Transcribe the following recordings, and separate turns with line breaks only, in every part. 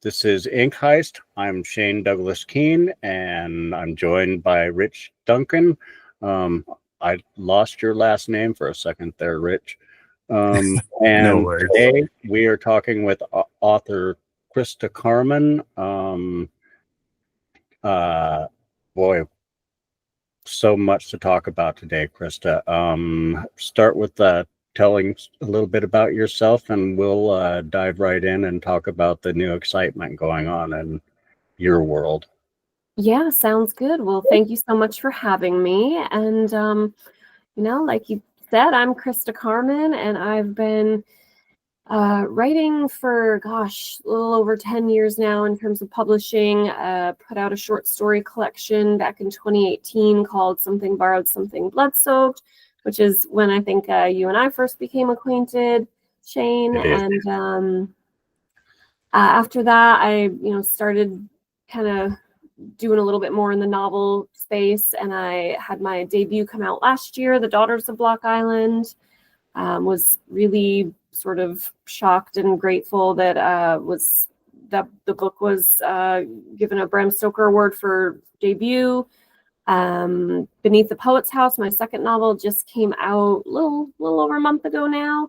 This is Ink Heist. I'm Shane Douglas Keene, and I'm joined by Rich Duncan. I lost your last name for a second there, Rich. And
No worries.
Today we are talking with author Christa Carmen. Boy, so much to talk about today, Christa. Start with telling a little bit about yourself, and we'll dive right in and talk about the new excitement going on in your world.
Yeah, sounds good. Well, thank you so much for having me. And, like you said, I'm Christa Carmen, and I've been writing for, a little over 10 years now in terms of publishing. Put out a short story collection back in 2018 called Something Borrowed, Something Blood-Soaked, which is when I think you and I first became acquainted, Shane. And after that, I, started kind of doing a little bit more in the novel space, and I had my debut come out last year, The Daughters of Block Island. Was really sort of shocked and grateful that the book was given a Bram Stoker Award for debut. Beneath the Poet's House, my second novel, just came out a little over a month ago now.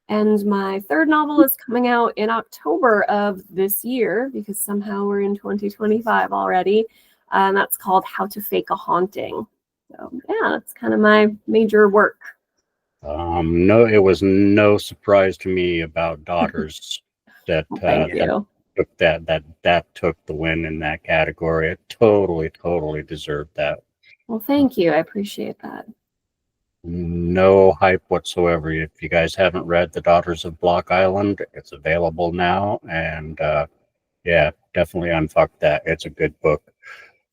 And my third novel is coming out in October of this year, because somehow we're in 2025 already. And that's called How to Fake a Haunting. So yeah, that's kind of my major work.
No, it was no surprise to me about Daughters that that took the win in that category. It totally deserved that.
Well, thank you. I appreciate that.
No hype whatsoever. If you guys haven't read The Daughters of Block Island, it's available now, and yeah, definitely unfuck that. It's a good book.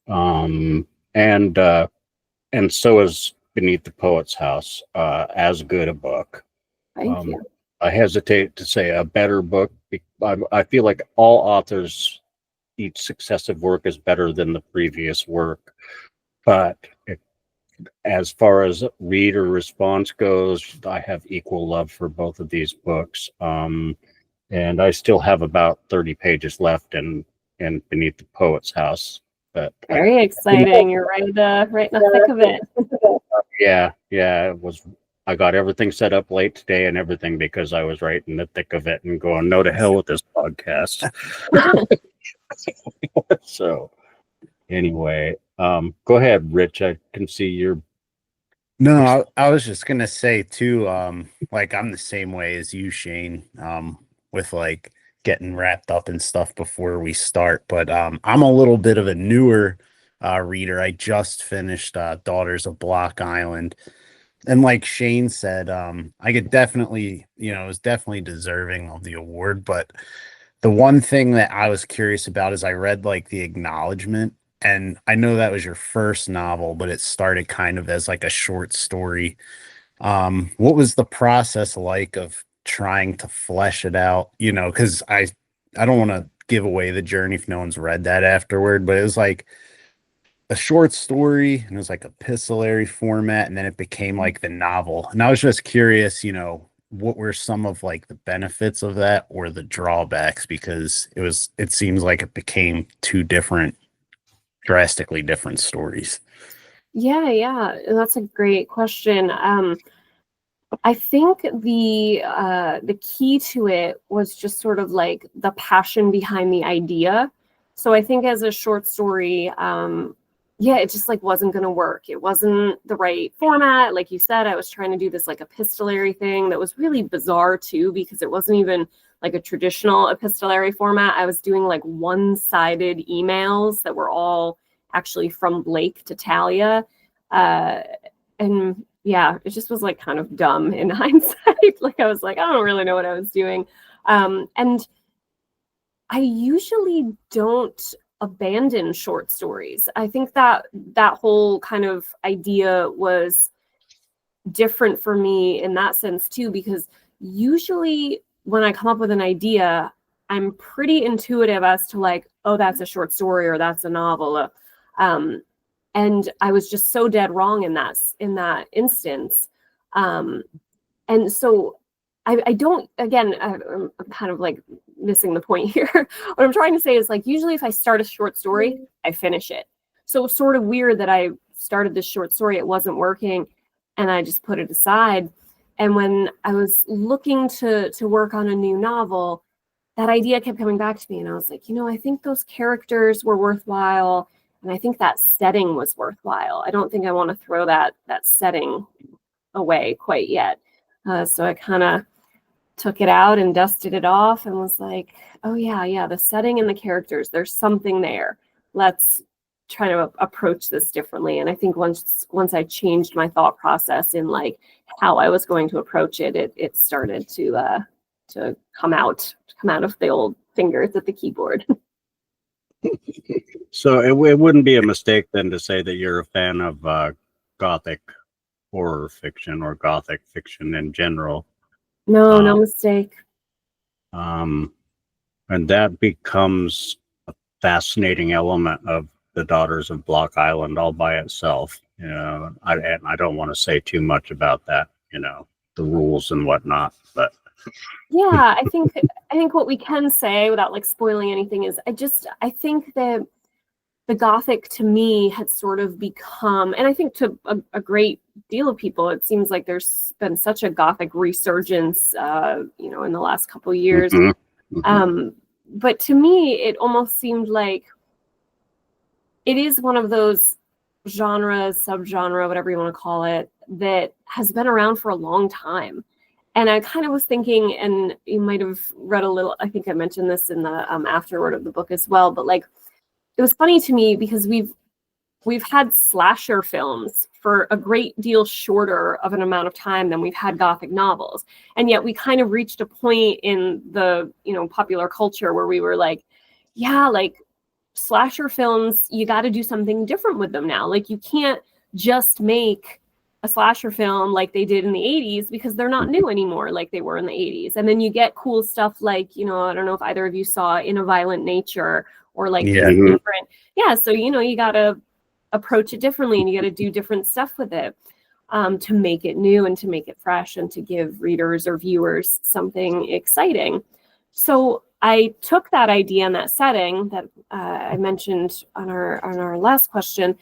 And so is Beneath the Poet's House, as good a book.
Thank you.
I hesitate to say a better book. I feel like all authors, each successive work is better than the previous work, but as far as reader response goes, I have equal love for both of these books. And I still have about 30 pages left in Beneath the Poet's House. But
very exciting. You're right in the thick of it.
Yeah, it was. I got everything set up late today and everything because I was right in the thick of it and going, no to hell with this podcast. So anyway, go ahead, Rich. I can see you're.
No, I was just gonna say too, like I'm the same way as you, Shane, with like getting wrapped up and stuff before we start. But I'm a little bit of a newer reader. I just finished Daughters of Block Island. And like Shane said, I could definitely, it was definitely deserving of the award. But the one thing that I was curious about is I read like the acknowledgement. And I know that was your first novel, but it started kind of as like a short story. What was the process like of trying to flesh it out? Because I don't want to give away the journey if no one's read that afterward, but it was like a short story and it was like epistolary format, and then it became like the novel. And I was just curious, what were some of like the benefits of that or the drawbacks, because it seems like it became two drastically different stories.
Yeah, that's a great question. I think the key to it was just sort of like the passion behind the idea. So I think as a short story, it just like wasn't going to work. It wasn't the right format. Like you said, I was trying to do this like epistolary thing that was really bizarre too, because it wasn't even like a traditional epistolary format. I was doing like one-sided emails that were all actually from Blake to Talia. And yeah, it just was like kind of dumb in hindsight. Like I was like, I don't really know what I was doing. And I usually don't abandon short stories. I think that whole kind of idea was different for me in that sense too, because usually when I come up with an idea, I'm pretty intuitive as to like, oh, that's a short story or that's a novel. And I was just so dead wrong in that instance. And so I don't, again, I'm kind of like missing the point here. What I'm trying to say is, like, usually if I start a short story, I finish it. So it's sort of weird that I started this short story, it wasn't working, and I just put it aside. And when I was looking to work on a new novel, that idea kept coming back to me, and I was like, I think those characters were worthwhile, and I think that setting was worthwhile. I don't think I want to throw that setting away quite yet. So I kind of took it out and dusted it off and was like, oh yeah, the setting and the characters, there's something there. Let's try to approach this differently. And I think once I changed my thought process in like how I was going to approach it, it started to come out of the old fingers at the keyboard.
So it wouldn't be a mistake then to say that you're a fan of Gothic horror fiction or Gothic fiction in general.
No mistake.
And that becomes a fascinating element of the Daughters of Block Island all by itself. I don't want to say too much about that, the rules and whatnot, but
yeah, I think what we can say without like spoiling anything is I think that the Gothic to me had sort of become, and I think to a great deal of people, it seems like there's been such a Gothic resurgence, in the last couple of years. But to me, it almost seemed like it is one of those genres, subgenre, whatever you want to call it, that has been around for a long time. And I kind of was thinking, and you might have read a little, I think I mentioned this in the afterword of the book as well, but like, it was funny to me because we've had slasher films for a great deal shorter of an amount of time than we've had Gothic novels. And yet we kind of reached a point in the, popular culture where we were like, yeah, like slasher films, you got to do something different with them now. Like you can't just make a slasher film like they did in the 80s because they're not new anymore like they were in the 80s. And then you get cool stuff like, I don't know if either of you saw In a Violent Nature or like different. Yeah. So, you got to approach it differently and you got to do different stuff with it to make it new and to make it fresh and to give readers or viewers something exciting. So I took that idea and that setting that I mentioned on our last question,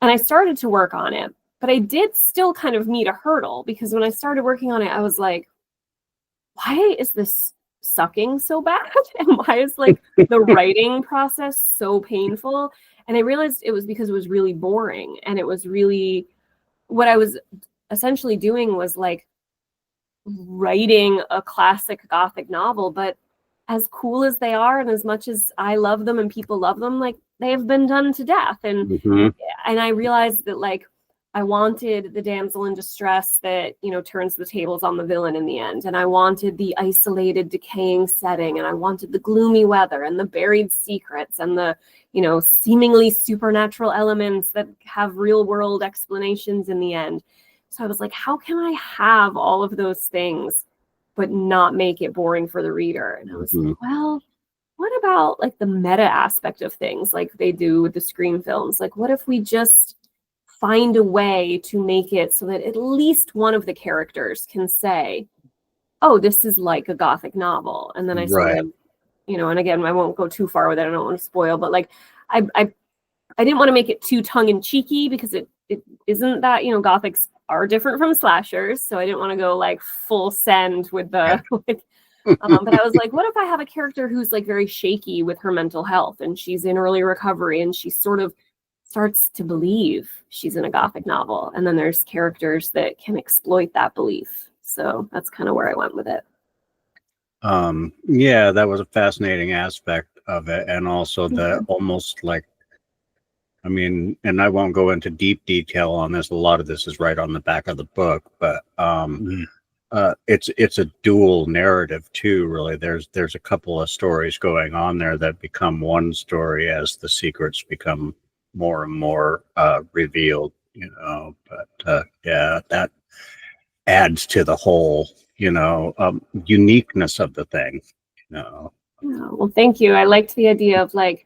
and I started to work on it. But I did still kind of meet a hurdle because when I started working on it, I was like, why is this sucking so bad? And why is like the writing process so painful? And I realized it was because it was really boring. And it was really, what I was essentially doing was like writing a classic Gothic novel, but as cool as they are and as much as I love them and people love them, like they have been done to death. And I realized that like I wanted the damsel in distress that, turns the tables on the villain in the end. And I wanted the isolated, decaying setting. And I wanted the gloomy weather and the buried secrets and the, seemingly supernatural elements that have real world explanations in the end. So I was like, how can I have all of those things, but not make it boring for the reader? And I was like, well, what about like the meta aspect of things like they do with the Scream films? Like, what if we just find a way to make it so that at least one of the characters can say, oh, this is like a Gothic novel. And then I sort of, and again, I won't go too far with it. I don't want to spoil, but like, I didn't want to make it too tongue in cheeky because it isn't that, Gothics are different from slashers. So I didn't want to go like full send with the, but I was like, what if I have a character who's like very shaky with her mental health and she's in early recovery and she sort of starts to believe she's in a Gothic novel. And then there's characters that can exploit that belief. So that's kind of where I went with it.
Yeah, that was a fascinating aspect of it. And also the almost like, I mean, and I won't go into deep detail on this. A lot of this is right on the back of the book, but it's a dual narrative too, really. There's a couple of stories going on there that become one story as the secrets become more and more revealed, but that adds to the whole uniqueness of the thing.
Oh, well, thank you. I liked the idea of like,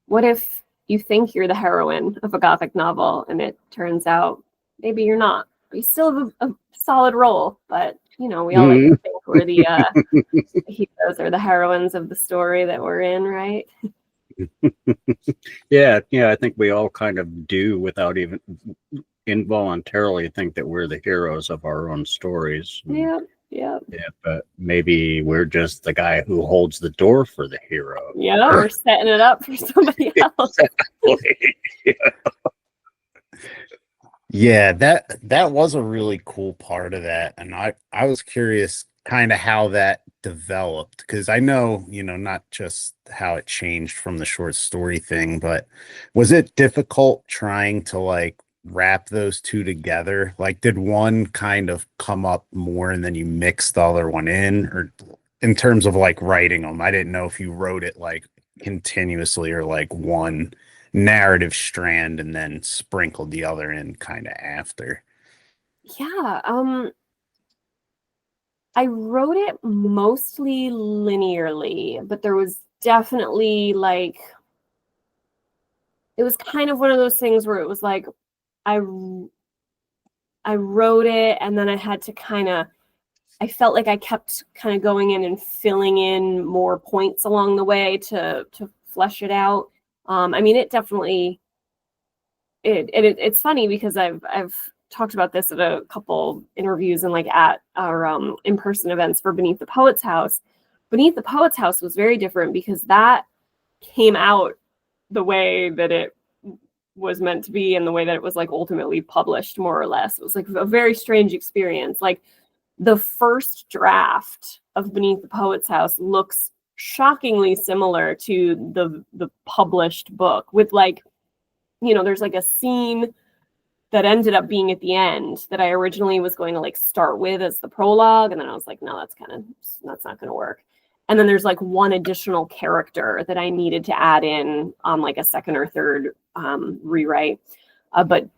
what if you think you're the heroine of a Gothic novel and it turns out maybe you're not, but you still have a solid role, but we all like to think we're the heroes or the heroines of the story that we're in, right?
Yeah, I think we all kind of do without even involuntarily think that we're the heroes of our own stories.
Yeah.
Yeah, but maybe we're just the guy who holds the door for the hero.
Yeah, we're setting it up for somebody else.
Yeah, that was a really cool part of that. And I was curious kind of how that developed, because I know, not just how it changed from the short story thing, but was it difficult trying to like wrap those two together? Like, did one kind of come up more and then you mix the other one in, or in terms of like writing them? I didn't know if you wrote it like continuously or like one narrative strand and then sprinkled the other in kind of after.
Yeah, I wrote it mostly linearly, but there was definitely like, it was kind of one of those things where it was like I wrote it and then I had to I felt like I kept kind of going in and filling in more points along the way to flesh it out. I mean, it definitely it's funny because I've talked about this at a couple interviews and like at our in-person events for Beneath the Poet's House. Beneath the Poet's House was very different because that came out the way that it was meant to be and the way that it was like ultimately published, more or less. It was like a very strange experience. Like the first draft of Beneath the Poet's House looks shockingly similar to the published book, with like, there's like a scene that ended up being at the end that I originally was going to like start with as the prologue. And then I was like, no, that's not going to work. And then there's like one additional character that I needed to add in on like a second or third rewrite. But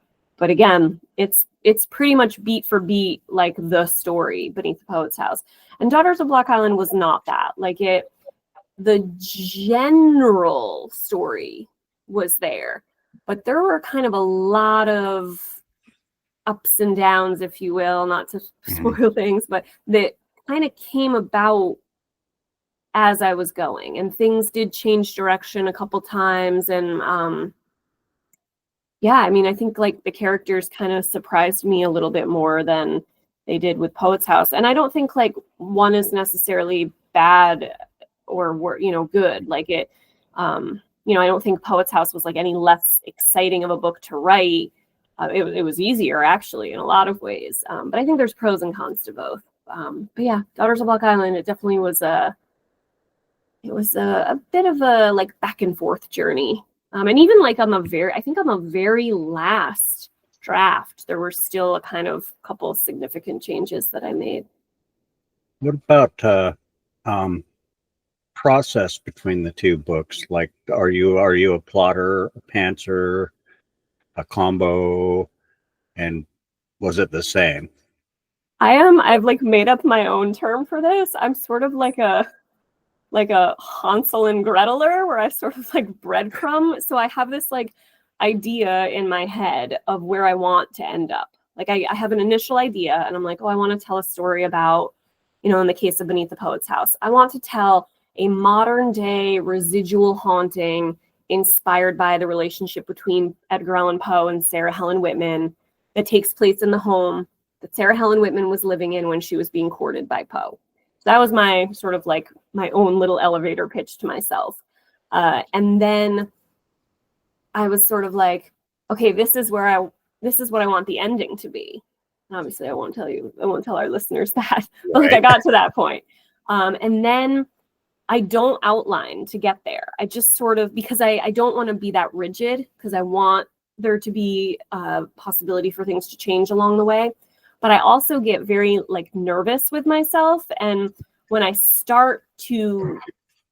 again, it's pretty much beat for beat like the story Beneath the Poet's House. And Daughters of Block Island was not that. Like the general story was there, but there were kind of a lot of ups and downs, if you will, not to spoil things, but that kind of came about as I was going, and things did change direction a couple times. And yeah, I mean, I think like the characters kind of surprised me a little bit more than they did with Poet's House. And I don't think like one is necessarily bad or good. Like it, I don't think Poet's House was like any less exciting of a book to write. It was easier actually in a lot of ways. But I think there's pros and cons to both. But yeah, Daughters of Block Island, it definitely was a bit of a like back and forth journey. And even like on the very last draft, there were still a kind of couple of significant changes that I made.
What about process between the two books? Like, are you a plotter, a pantser, a combo, and was it the same?
I am. I've like made up my own term for this. I'm sort of like a Hansel and Greteler, where I sort of like breadcrumb. So I have this like idea in my head of where I want to end up. Like I have an initial idea and I'm like, oh, I want to tell a story about, in the case of Beneath the Poet's House, I want to tell a modern day residual haunting inspired by the relationship between Edgar Allan Poe and Sarah Helen Whitman that takes place in the home that Sarah Helen Whitman was living in when she was being courted by Poe. That was my sort of like my own little elevator pitch to myself. And then I was sort of like, okay, this is what I want the ending to be. And obviously I won't tell our listeners that, but like I got to that point. And then I don't outline to get there. I just sort of, because I don't want to be that rigid, because I want there to be a possibility for things to change along the way. But I also get very like nervous with myself. And when I start to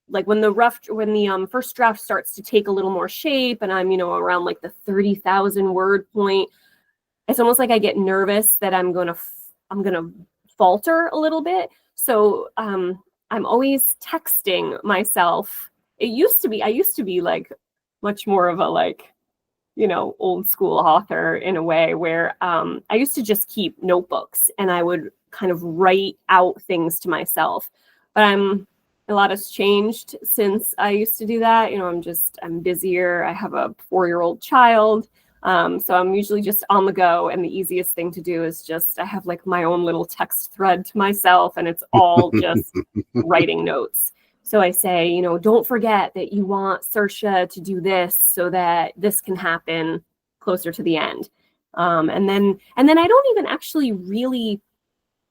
like, when the first draft starts to take a little more shape and I'm, around like the 30,000 word point, it's almost like I get nervous that I'm going to falter a little bit. So I'm always texting myself. I used to be like much more of a like, old school author in a way where I used to just keep notebooks and I would kind of write out things to myself. But a lot has changed since I used to do that. You know, I'm busier. I have a 4-year-old child. So I'm usually just on the go, and the easiest thing to do is I have like my own little text thread to myself, and it's all just writing notes. So I say, you know, don't forget that you want Saoirse to do this so that this can happen closer to the end. And then I don't even actually really,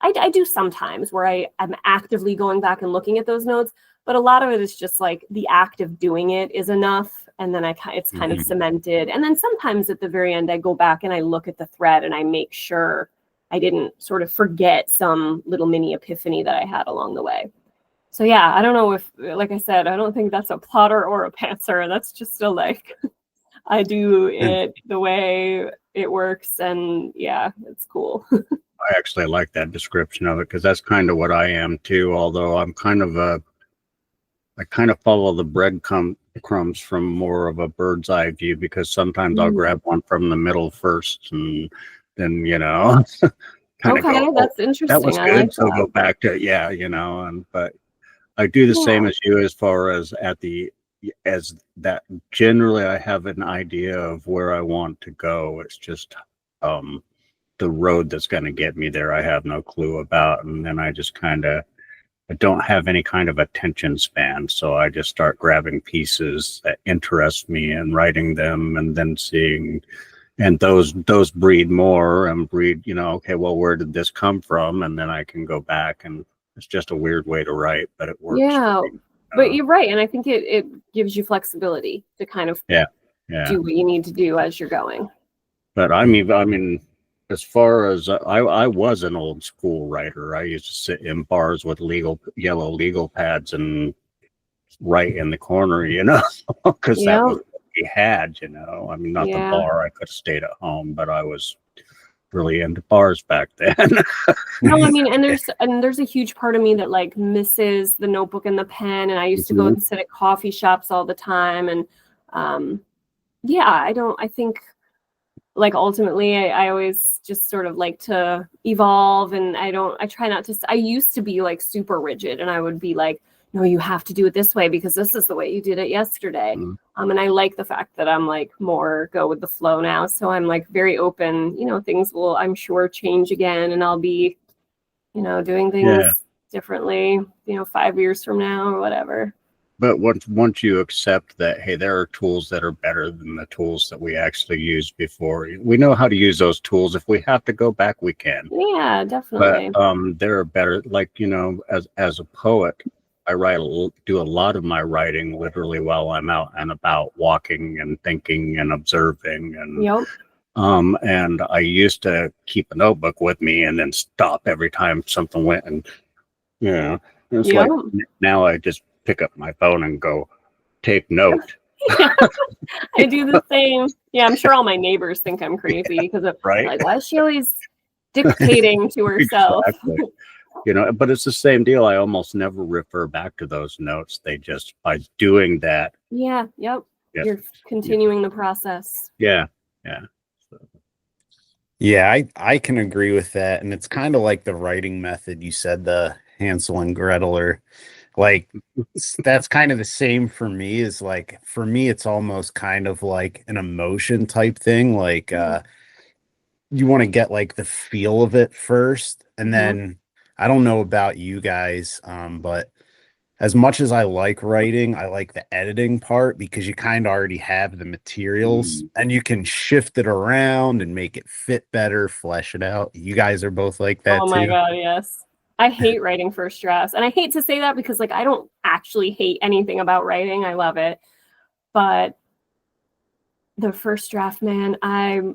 I do sometimes where I'm actively going back and looking at those notes, but a lot of it is just like the act of doing it is enough. And then it's kind of cemented. And then sometimes at the very end, I go back and I look at the thread and I make sure I didn't sort of forget some little mini epiphany that I had along the way. So yeah, I don't know if, like I said, I don't think that's a plotter or a pantser. That's just a like, I do it the way it works, and yeah, it's cool.
I actually like that description of it, because that's kind of what I am too. Although I kind of follow the breadcrumbs from more of a bird's eye view, because sometimes I'll grab one from the middle first, and then, you know,
okay, go, that's interesting.
That was good.
Like
so
that.
Go back to, yeah, you know, but I do the same as you, as far as as that generally I have an idea of where I want to go. It's just the road that's going to get me there, I have no clue about. And then I just I don't have any kind of attention span. So I just start grabbing pieces that interest me and writing them, and then seeing, and those breed more and breed, you know, okay, well, where did this come from? And then I can go back, and it's just a weird way to write, but it works.
Yeah, but you're right. And I think it gives you flexibility to kind of do what you need to do as you're going.
But I mean, as far as I was an old school writer, I used to sit in bars with yellow legal pads and write in the corner, you know, because that was what we had, you know. I mean, not the bar. I could have stayed at home, but I was really into bars back then.
No, I mean, and there's a huge part of me that like misses the notebook and the pen, and I used to go and sit at coffee shops all the time, and I think like ultimately I always just sort of like to evolve, and I try not to. I used to be like super rigid, and I would be like, no, you have to do it this way because this is the way you did it yesterday. And I like the fact that I'm like more go with the flow now. So I'm like very open, you know, things will, I'm sure, change again, and I'll be, you know, doing things differently, you know, 5 years from now or whatever.
But once you accept that, hey, there are tools that are better than the tools that we actually used before. We know how to use those tools. If we have to go back, we can.
Yeah, definitely.
But there are better, like, you know, as a poet, I do a lot of my writing literally while I'm out and about, walking and thinking and observing. And and I used to keep a notebook with me and then stop every time something went, and you know, it's like now I just pick up my phone and go take note.
I do the same. Yeah, I'm sure all my neighbors think I'm crazy because of like, why is she always dictating to herself?
Exactly. You know, but it's the same deal. I almost never refer back to those notes. They just, by doing that.
Yeah. Yep. You're continuing the process.
Yeah.
Yeah, I can agree with that. And it's kind of like the writing method you said, the Hansel and Gretel, or like that's kind of the same for me. Is like, for me, it's almost kind of like an emotion type thing. Like you want to get like the feel of it first, and then I don't know about you guys, but as much as I like writing, I like the editing part, because you kind of already have the materials and you can shift it around and make it fit better, flesh it out. You guys are both like that too?
Oh my God, yes. I hate writing first drafts. And I hate to say that because like I don't actually hate anything about writing. I love it. But the first draft, man, I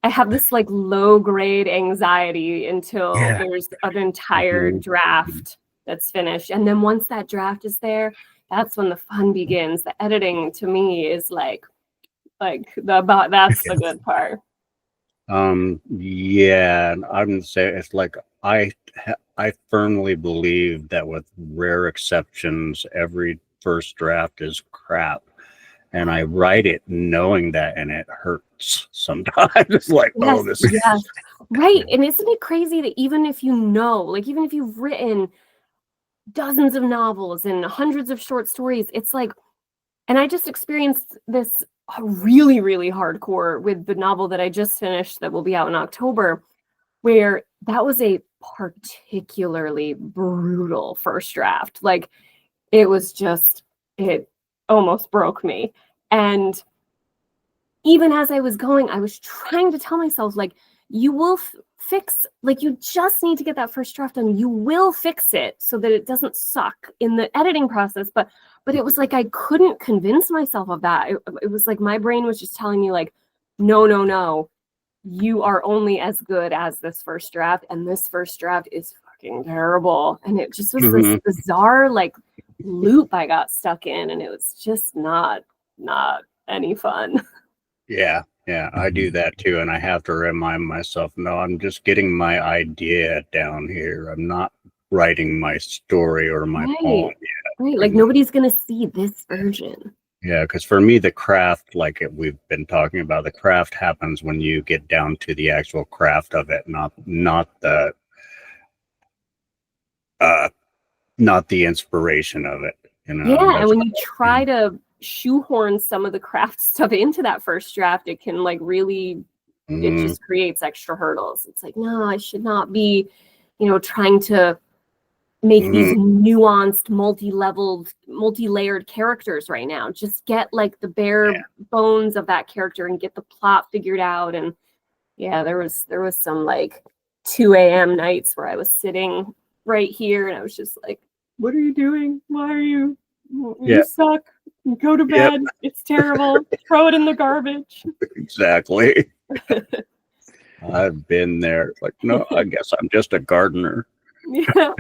have this like low grade anxiety until there's an entire draft that's finished. And then once that draft is there, that's when the fun begins. The editing to me is that's the good part.
Yeah, I'm gonna say it's like I firmly believe that with rare exceptions, every first draft is crap. and I write it knowing that, and it hurts sometimes. It's like,
Yes,
oh, this is
yes. Right. And isn't it crazy that even if you know, like even if you've written dozens of novels and hundreds of short stories, it's like, and I just experienced this really, really hardcore with the novel that I just finished that will be out in October, where that was a particularly brutal first draft. Like it was just, it almost broke me. And even as I was going, I was trying to tell myself, like, you will fix, like, you just need to get that first draft done. You will fix it so that it doesn't suck in the editing process. But it was like I couldn't convince myself of that. It was like my brain was just telling me, like, no, no, no, you are only as good as this first draft, and this first draft is fucking terrible. And it just was this bizarre, like, loop I got stuck in, and it was just not any fun.
Yeah, I do that too, and I have to remind myself, no, I'm just getting my idea down here. I'm not writing my story or my poem yet.
Right, like nobody's gonna see this version.
Yeah, because for me, the craft, like we've been talking about, the craft happens when you get down to the actual craft of it, not the inspiration of it. You know?
Yeah, and when you try to shoehorn some of the craft stuff into that first draft, it can like really, it just creates extra hurdles. It's like, no, I should not be, trying to make these nuanced, multi-leveled, multi-layered characters right now. Just get like the bare bones of that character and get the plot figured out. And yeah, there was some like 2 a.m. nights where I was sitting right here and I was just like, what are you doing? Why are you? You suck. Go to bed. It's terrible. Throw it in the garbage.
Exactly. I've been there. Like, no, I guess I'm just a gardener.
Yeah.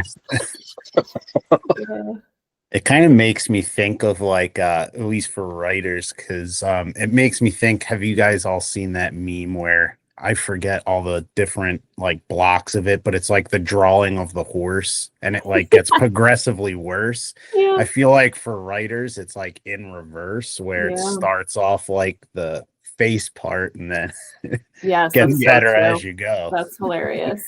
It kind of makes me think of like, at least for writers, because it makes me think, have you guys all seen that meme where I forget all the different like blocks of it, but it's like the drawing of the horse and it like gets progressively worse.
Yeah.
I feel like for writers, it's like in reverse where it starts off like the face part and then gets better as you go.
That's hilarious.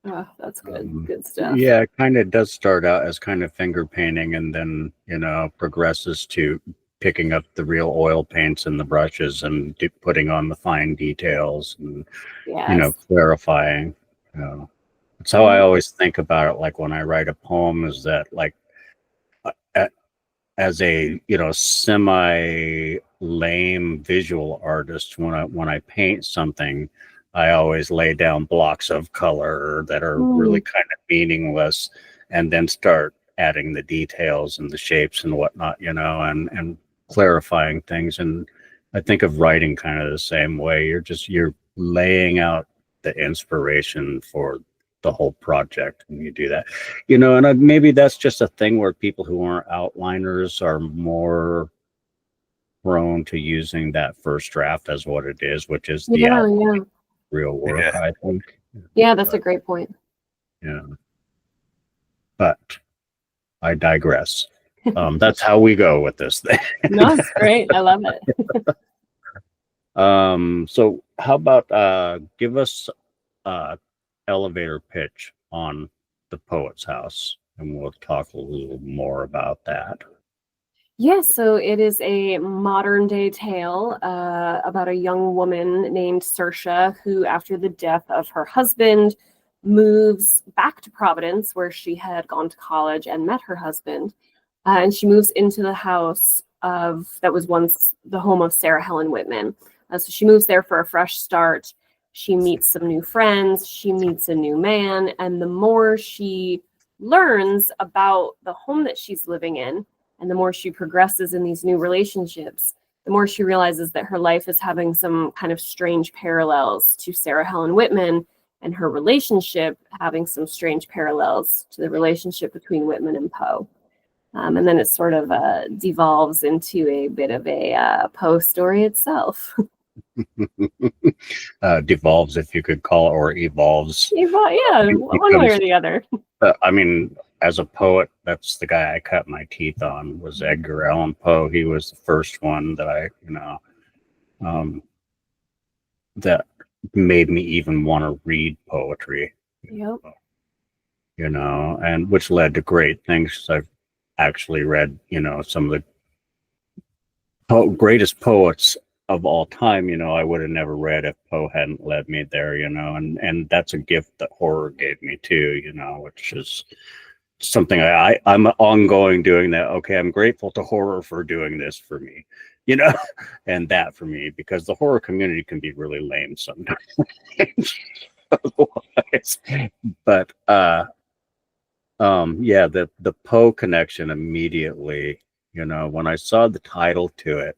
Oh, that's good. Good stuff.
Yeah, it kind of does start out as kind of finger painting and then, progresses to picking up the real oil paints and the brushes and putting on the fine details and, clarifying. That's how I always think about it. Like when I write a poem is that like as a, semi lame visual artist, when I paint something, I always lay down blocks of color that are really kind of meaningless and then start adding the details and the shapes and whatnot, and clarifying things. And I think of writing kind of the same way. You're laying out the inspiration for the whole project when you do that, and maybe that's just a thing where people who aren't outliners are more prone to using that first draft as what it is, which is the outline. Real work, I think.
Yeah, that's a great point.
Yeah. But I digress. That's how we go with this thing.
No, it's great. I love it.
So how about give us elevator pitch on The Poet's House, and we'll talk a little more about that.
Yes, so it is a modern day tale about a young woman named Saoirse who, after the death of her husband, moves back to Providence where she had gone to college and met her husband. And she moves into the house that was once the home of Sarah Helen Whitman. So she moves there for a fresh start. She meets some new friends. She meets a new man. And the more she learns about the home that she's living in, and the more she progresses in these new relationships, the more she realizes that her life is having some kind of strange parallels to Sarah Helen Whitman, and her relationship having some strange parallels to the relationship between Whitman and Poe. And then it sort of devolves into a bit of a Poe story itself.
Devolves, if you could call it, or evolves.
Yeah, one way or the other.
I mean, as a poet, that's the guy I cut my teeth on, was Edgar Allan Poe. He was the first one that that made me even want to read poetry.
Yep.
And which led to great things. I've actually read, some of the greatest poets of all time. I would have never read if Poe hadn't led me there. And that's a gift that horror gave me too. Which is something I'm ongoing doing that. Okay, I'm grateful to horror for doing this for me, and that for me, because the horror community can be really lame sometimes. Otherwise, but yeah, the Poe connection immediately, when I saw the title to it,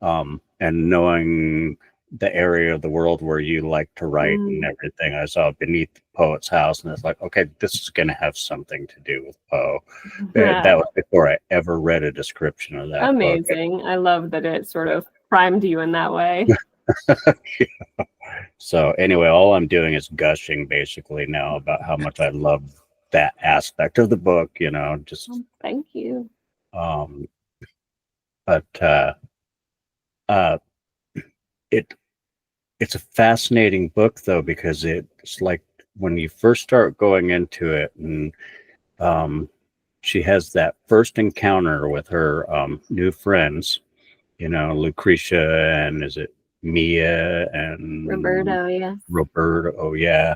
and knowing the area of the world where you like to write and everything, I saw Beneath the Poet's House, and it's like, okay, this is going to have something to do with Poe. That was before I ever read a description of that.
Amazing.
Book.
I love that it sort of primed you in that way.
Yeah. So anyway, all I'm doing is gushing basically now about how much I love that aspect of the book, just
thank you.
But it's a fascinating book though, because it's like when you first start going into it, and she has that first encounter with her new friends, Lucretia, and is it Mia and
Roberto? Yes.
Roberto. Oh yeah.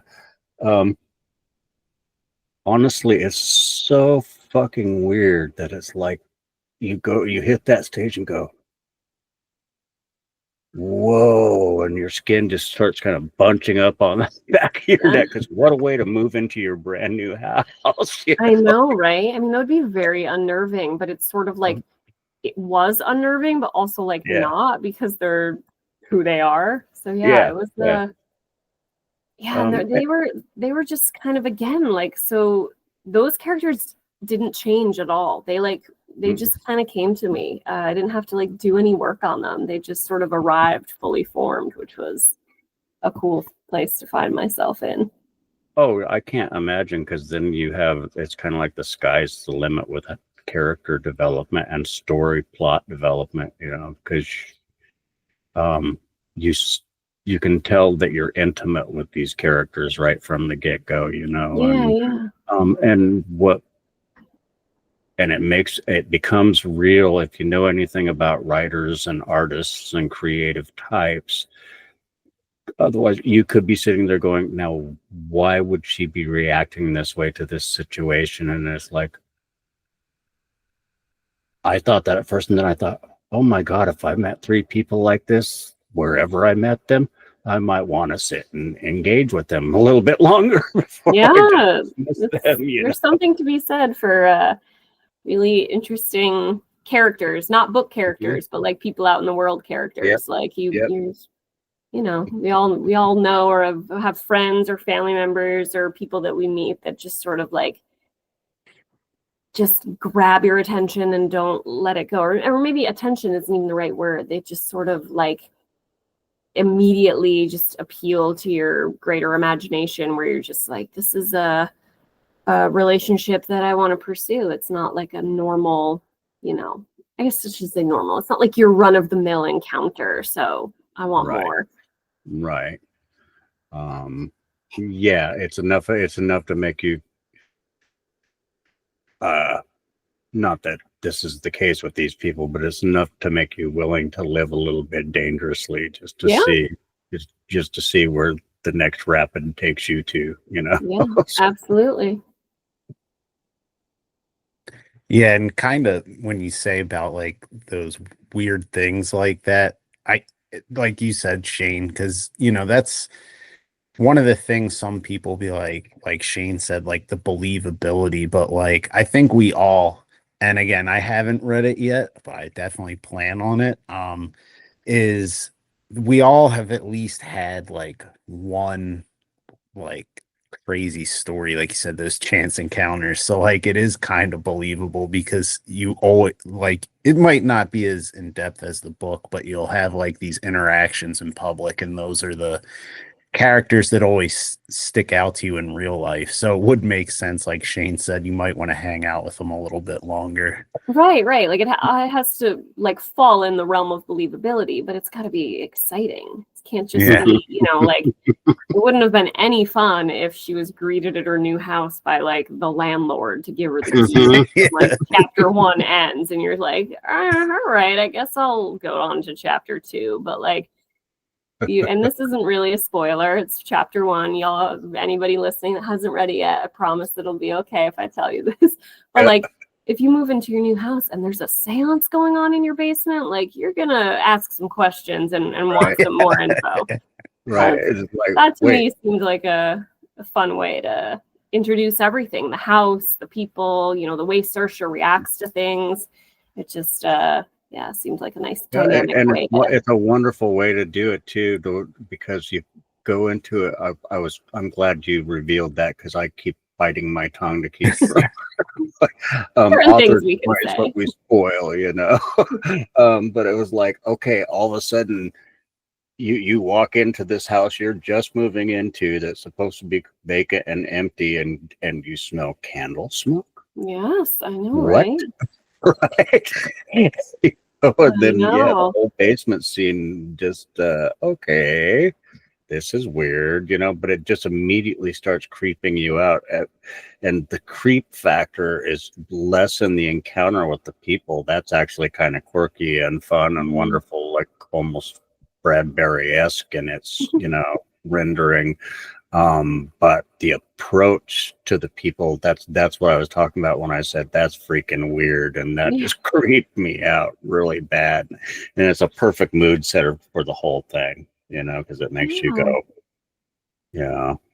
Honestly, it's so fucking weird that it's like you hit that stage and go, whoa, and your skin just starts kind of bunching up on the back of your neck, because what a way to move into your brand new house.
I know, right? I mean, that would be very unnerving, but it's sort of like it was unnerving, but also like not, because they're who they are. So it was and they were just kind of, again, like, so those characters didn't change at all. They just kind of came to me. I didn't have to like do any work on them. They just sort of arrived fully formed, which was a cool place to find myself in.
Oh, I can't imagine, because then it's kind of like the sky's the limit with character development and story plot development, because you can tell that you're intimate with these characters right from the get-go, and it becomes real if you know anything about writers and artists and creative types. Otherwise, you could be sitting there going, now, why would she be reacting this way to this situation? And it's like, I thought that at first, and then I thought, oh my God, if I met 3 people like this, wherever I met them, I might want to sit and engage with them a little bit longer.
There's something to be said for really interesting characters, not book characters, but like people out in the world characters. Like we all know or have friends or family members or people that we meet that just sort of like just grab your attention and don't let it go, or maybe attention isn't even the right word. They just sort of like immediately just appeal to your greater imagination, where you're just like, this is a relationship that I want to pursue. It's not like a normal, I guess I should say normal. It's not like your run-of-the-mill encounter. So I want more.
Right. Yeah, it's enough to make you, not that this is the case with these people, but it's enough to make you willing to live a little bit dangerously, just to see where the next rapid takes you to,
Yeah, absolutely.
Yeah, and kind of when you say about like those weird things like that, like you said, Shane, because that's one of the things some people be like Shane said, like the believability, but like I think we all, and again, I haven't read it yet, but I definitely plan on it. Is we all have at least had like one like crazy story, like you said, those chance encounters. So like it is kind of believable, because you always, like, it might not be as in depth as the book, but you'll have like these interactions in public, and those are the characters that always stick out to you in real life. So it would make sense, like Shane said, you might want to hang out with them a little bit longer.
Right. Like it has to like fall in the realm of believability, but it's got to be exciting. It can't just be, like it wouldn't have been any fun if she was greeted at her new house by like the landlord to give her the keys. Like chapter 1 ends, and you're like, all right, I guess I'll go on to chapter 2. But like, and this isn't really a spoiler. It's chapter 1. Y'all, anybody listening that hasn't read it yet, I promise it'll be okay if I tell you this. But like, if you move into your new house and there's a seance going on in your basement, like you're gonna ask some questions and want some more info.
Right. It's like,
that to me seemed like a fun way to introduce everything: the house, the people, the way Saoirse reacts to things. It just seems like a nice dynamic way.
It's a wonderful way to do it too, because you go into it. I'm glad you revealed that, because I keep biting my tongue to keep
things we can say.
What we spoil, but it was like, okay, all of a sudden you walk into this house you're just moving into that's supposed to be vacant and empty, and you smell candle smoke.
Yes, I know,
what?
Right?
Right. And then the whole basement scene just okay, this is weird, but it just immediately starts creeping you out. And the creep factor is less in the encounter with the people. That's actually kind of quirky and fun and wonderful, like almost Bradbury-esque in its, rendering. But the approach to the people, that's what I was talking about when I said that's freaking weird, and that just creeped me out really bad. And it's a perfect mood setter for the whole thing, because it makes you go,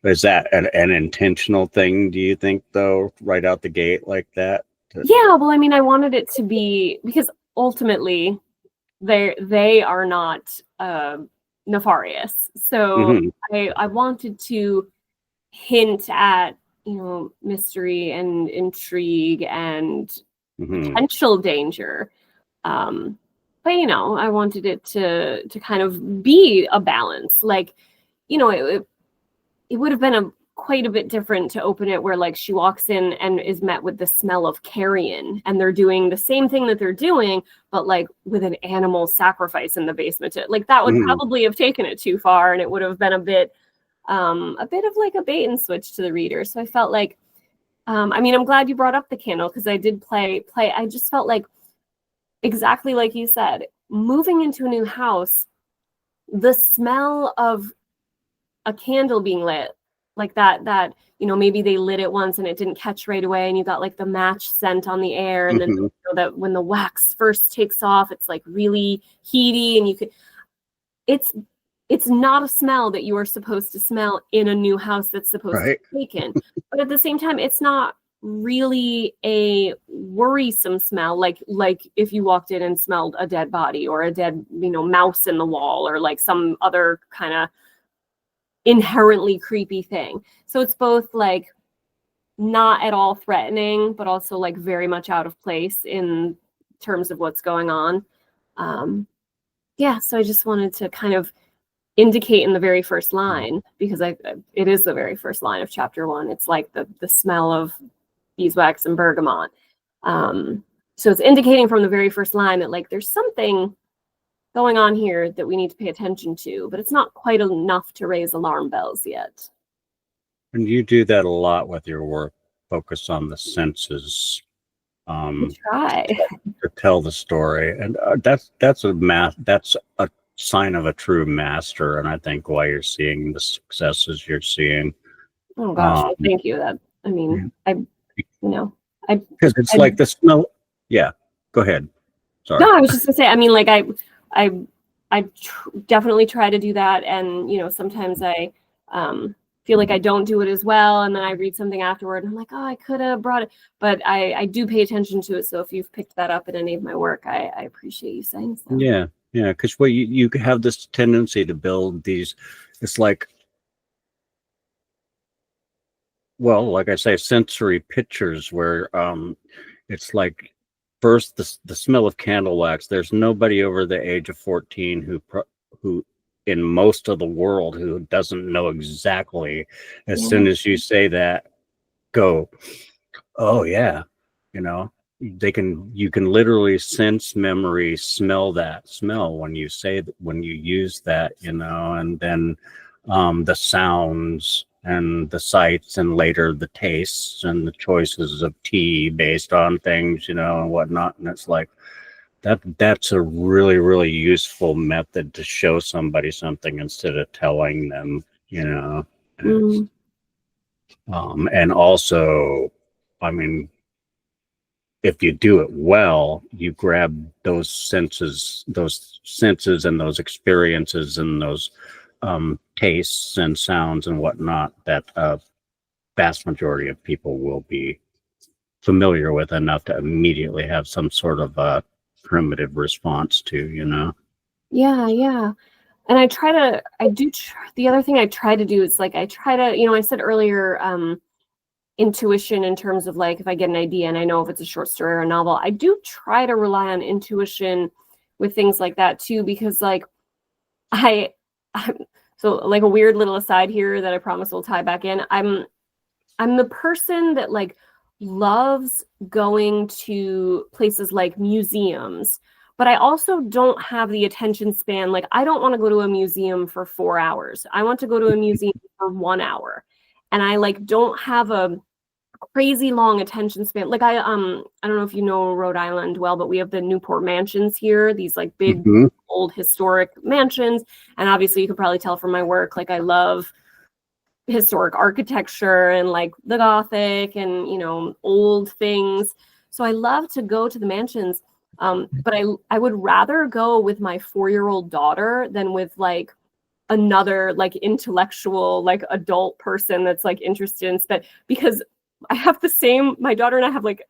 is that an intentional thing, do you think, though, right out the gate like that?
Well, I mean, I wanted it to be, because ultimately they are not nefarious. So I wanted to hint at, mystery and intrigue and potential danger. But I wanted it to kind of be a balance. Like, it would have been quite a bit different to open it where like she walks in and is met with the smell of carrion, and they're doing the same thing that they're doing, but like with an animal sacrifice in the basement. Like that would probably have taken it too far, and it would have been a bit of like a bait and switch to the reader. So I felt like, I mean, I'm glad you brought up the candle, because I did play. I just felt like, exactly like you said, moving into a new house, the smell of a candle being lit, like that maybe they lit it once and it didn't catch right away, and you got like the match scent on the air, and then that when the wax first takes off, it's like really heaty, and it's not a smell that you are supposed to smell in a new house that's supposed to be taken. But at the same time, it's not really a worrisome smell, like if you walked in and smelled a dead body or a dead mouse in the wall, or like some other kind of inherently creepy thing. So it's both like not at all threatening, but also like very much out of place in terms of what's going on. So I just wanted to kind of indicate in the very first line, because it is the very first line of chapter 1. It's like the smell of beeswax and bergamot. So it's indicating from the very first line that like there's something going on here that we need to pay attention to, but it's not quite enough to raise alarm bells yet.
And you do that a lot with your work, focus on the senses.
Try
to tell the story, and that's a sign of a true master, and I think why you're seeing the successes you're seeing.
Oh gosh, thank you. That, I mean,
because it's like the smell. Yeah, go ahead. Sorry.
No, I was just gonna say, I mean, like I definitely try to do that, and sometimes I feel like I don't do it as well, and then I read something afterward and I'm like, oh, I could have brought it, but I do pay attention to it. So if you've picked that up in any of my work, I appreciate you saying so.
Yeah, because you have this tendency to build these, it's like, well, like I say, sensory pictures where it's like, first the smell of candle wax. There's nobody over the age of 14 who in most of the world who doesn't know exactly. As
Yeah.
soon as you say that, go, oh yeah, you know, you can literally sense memory, smell that smell when you say that, when you use that, you know, and then the sounds and the sights, and later the tastes and the choices of tea based on things, you know, and whatnot. And it's like that's a really, really useful method to show somebody something instead of telling them, you know.
Mm.
And also, I mean, if you do it well, you grab those senses and those experiences and those tastes and sounds and whatnot that a vast majority of people will be familiar with enough to immediately have some sort of a primitive response to, you know.
Yeah, yeah. And the other thing I try to do is like, I try to, I said earlier, intuition in terms of like, if I get an idea and I know if it's a short story or a novel, I do try to rely on intuition with things like that too, because like I'm so like a weird little aside here that I promise will tie back in. I'm the person that like loves going to places like museums, but I also don't have the attention span. Like I don't want to go to a museum for 4 hours. I want to go to a museum for 1 hour. And I like don't have a crazy long attention span. Like I don't know if you know Rhode Island well, but we have the Newport mansions here, these like big old historic mansions. And obviously you can probably tell from my work, like I love historic architecture and like the Gothic and old things. So I love to go to the mansions. But I would rather go with my 4-year-old daughter than with like another like intellectual like adult person that's like interested in sped, because my daughter and I have like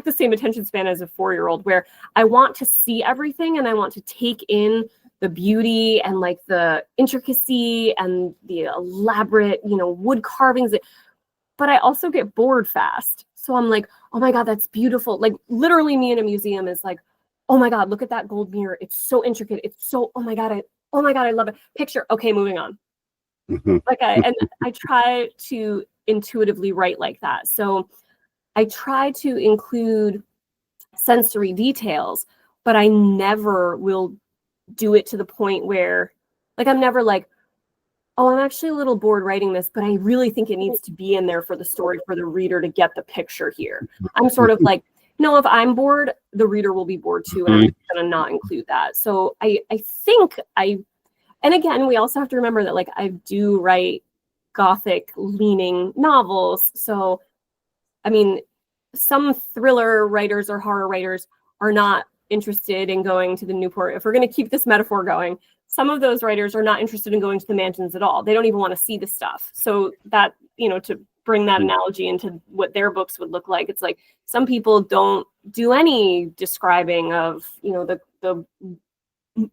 the same attention span as a 4-year-old, where I want to see everything and I want to take in the beauty and like the intricacy and the elaborate, wood carvings. But I also get bored fast. So I'm like, oh my God, that's beautiful. Like literally me in a museum is like, oh my God, look at that gold mirror. It's so intricate. It's so, oh my God, I love it. Picture. Okay, moving on. Like I try to intuitively write like that. So I try to include sensory details, but I never will do it to the point where like I'm never like, oh, I'm actually a little bored writing this, but I really think it needs to be in there for the story, for the reader to get the picture here. I'm sort of like, no, if I'm bored, the reader will be bored too, and I'm going to not include that. So I think and again, we also have to remember that like I do write Gothic leaning novels. So, I mean, some thriller writers or horror writers are not interested in going to the Newport. If we're going to keep this metaphor going, some of those writers are not interested in going to the mansions at all. They don't even want to see the stuff. So that, to bring that analogy into what their books would look like, it's like some people don't do any describing of, the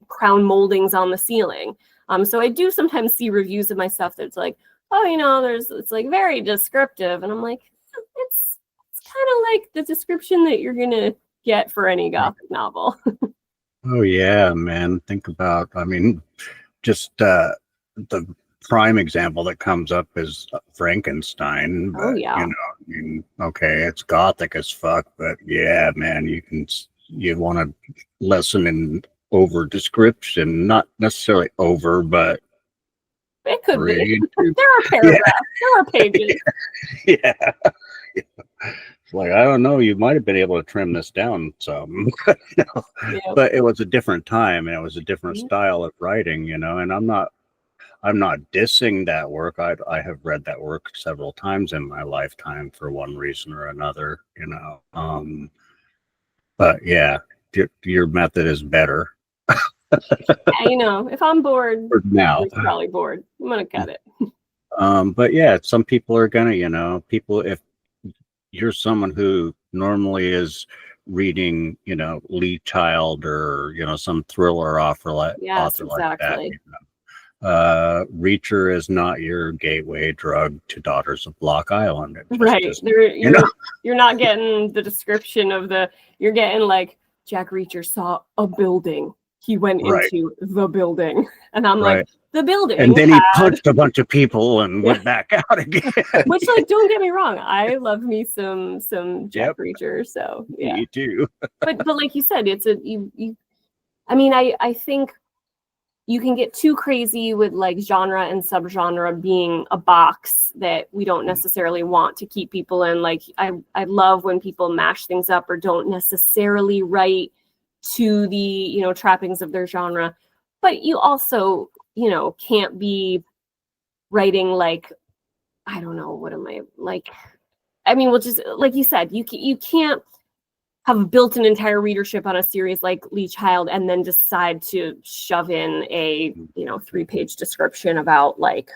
crown moldings on the ceiling. So I do sometimes see reviews of my stuff that's like, oh, it's like very descriptive. And I'm like, it's kind of like the description that you're going to get for any Gothic novel.
Oh yeah, man. Think about, I mean, just the prime example that comes up is Frankenstein. But,
Oh yeah.
Okay, it's Gothic as fuck, but yeah, man, you want a lesson in over description, not necessarily over, but
it could be. There are paragraphs, there are pages.
Yeah. It's like, I don't know, you might have been able to trim this down some, but it was a different time and it was a different style of writing, and I'm not dissing that work. I have read that work several times in my lifetime for one reason or another, but yeah, your method is better.
Yeah, if I'm bored,
now
I'm probably bored. I'm gonna cut it.
But yeah, some people are gonna, if you're someone who normally is reading, Lee Child or some thriller author like that, Reacher is not your gateway drug to Daughters of Block Island.
You're not getting the description of you're getting like Jack Reacher saw a building he went
Right.
into the building. And I'm
Right.
like, the building.
And then he
had-
punched a bunch of people and went back out again.
Which, like, don't get me wrong, I love me some Jack
Yep.
Reacher. So yeah.
Me too.
But like you said, it's a you I mean, I think you can get too crazy with like genre and subgenre being a box that we don't necessarily want to keep people in. Like I love when people mash things up or don't necessarily write to the, you know, trappings of their genre. But you also, you know, can't be writing like, I don't know, what am I like? I mean, well, just like you said, you can't have built an entire readership on a series like Lee Child and then decide to shove in a, you know, 3-page description about like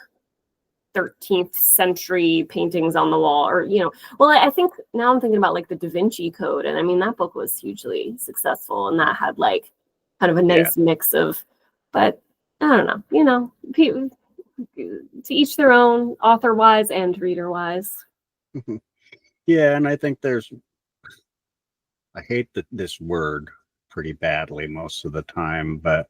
13th century paintings on the wall, or, you know, well, I think now I'm thinking about like the Da Vinci Code, and I mean that book was hugely successful, and that had like kind of a nice mix of, but I don't know, you know, to each their own, author wise and reader wise.
Yeah, and I think I hate this word pretty badly most of the time, but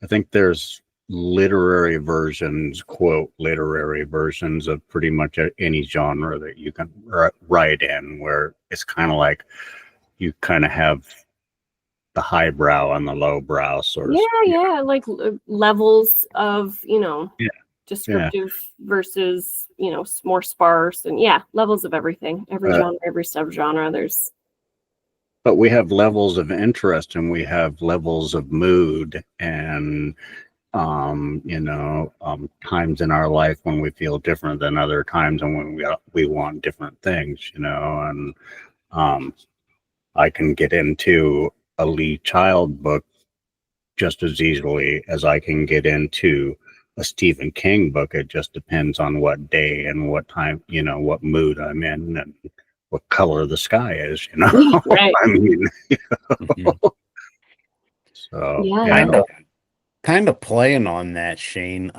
I think there's literary versions, quote, literary versions of pretty much any genre that you can write in, where it's kind of like you kind of have the highbrow and the lowbrow sort of.
Yeah, like levels of, you know,
Yeah.
descriptive versus, you know, more sparse, and levels of everything, every genre, every subgenre. There's.
But we have levels of interest and we have levels of mood and, you know, times in our life when we feel different than other times and when we want different things, you know, and I can get into a Lee Child book just as easily as I can get into a Stephen King book. It just depends on what day and what time, you know, what mood I'm in and what color the sky is, you know.
Right.
I mean, you know. So
kind of playing on that, Shane.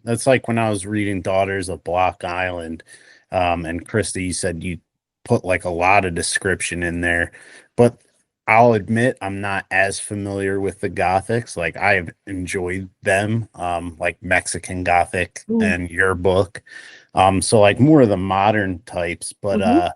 That's like when I was reading Daughters of Block Island, and Christa, you said you put like a lot of description in there, but I'll admit I'm not as familiar with the Gothics. Like I've enjoyed them, like Mexican Gothic and your book. So like more of the modern types, but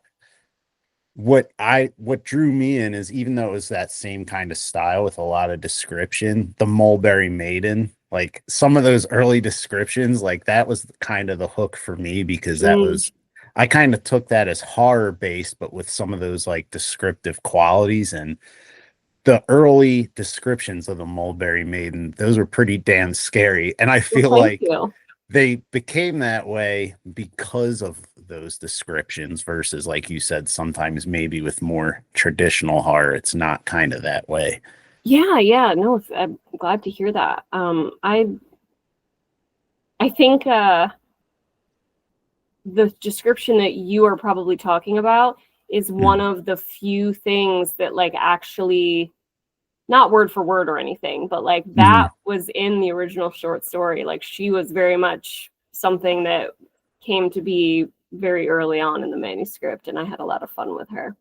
what drew me in is, even though it was that same kind of style with a lot of description, the Mulberry Maiden, like some of those early descriptions, like that was kind of the hook for me, because that was, I kind of took that as horror based, but with some of those like descriptive qualities. And the early descriptions of the Mulberry Maiden, those were pretty damn scary. And I feel like they became that way because of those descriptions versus, like you said, sometimes maybe with more traditional horror, it's not kind of that way.
Yeah. No, I'm glad to hear that. I think the description that you are probably talking about is one of the few things that like actually, not word for word or anything, but like that was in the original short story. Like she was very much something that came to be very early on in the manuscript, and I had a lot of fun with her.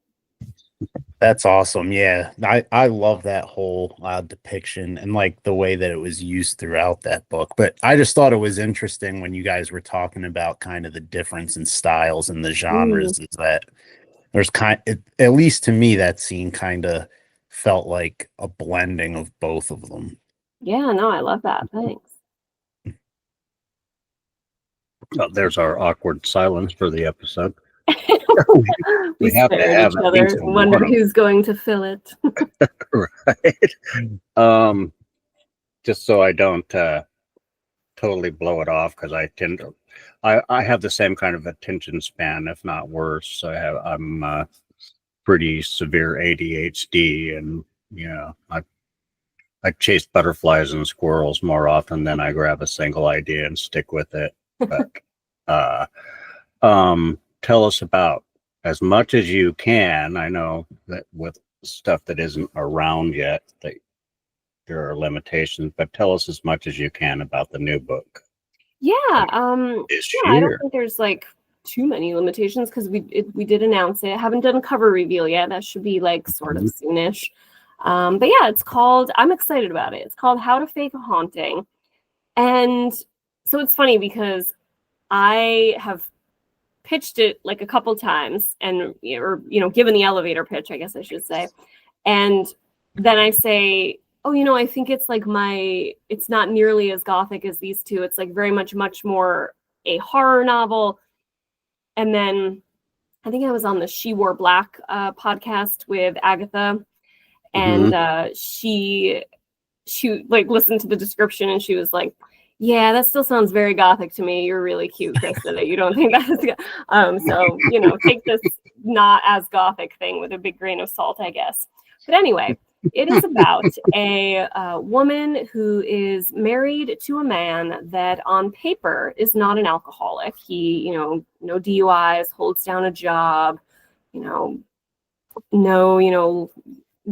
That's awesome. Yeah, I love that whole depiction and like the way that it was used throughout that book. But I just thought it was interesting when you guys were talking about kind of the difference in styles and the genres, is that there's at least to me, that scene kind of felt like a blending of both of them.
Yeah, no, I love that. Thanks.
Well, there's our awkward silence for the episode.
we have to have each other, wonder who's going to fill it.
Right. Just so I don't totally blow it off, because I tend to, I have the same kind of attention span, if not worse. I'm pretty severe ADHD, and you know, I chase butterflies and squirrels more often than I grab a single idea and stick with it. But tell us about, as much as you can. I know that with stuff that isn't around yet, that there are limitations, but tell us as much as you can about the new book.
I don't think there's like too many limitations, because we did announce it. Haven't done a cover reveal yet. That should be like sort of soonish. But yeah, I'm excited about it. It's called How to Fake a Haunting. And so it's funny because I have pitched it like a couple times and, or, given the elevator pitch, I guess I should say. And then I say, oh, I think it's like it's not nearly as gothic as these two. It's like very much more a horror novel. And then I think I was on the She Wore Black podcast with Agatha, and she like listened to the description and she was like, yeah, that still sounds very gothic to me. You're really cute, Christa, that you don't think that is so take this not as gothic thing with a big grain of salt, I guess. But anyway, it is about a woman who is married to a man that on paper is not an alcoholic. He, no DUIs, holds down a job, no,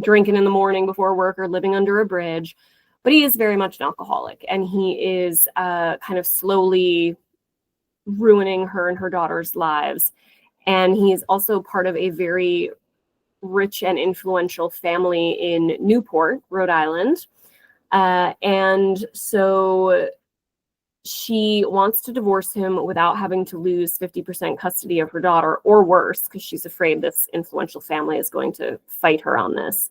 drinking in the morning before work or living under a bridge. But he is very much an alcoholic, and he is kind of slowly ruining her and her daughter's lives. And he is also part of a very rich and influential family in Newport, Rhode Island. And so she wants to divorce him without having to lose 50% custody of her daughter, or worse, because she's afraid this influential family is going to fight her on this.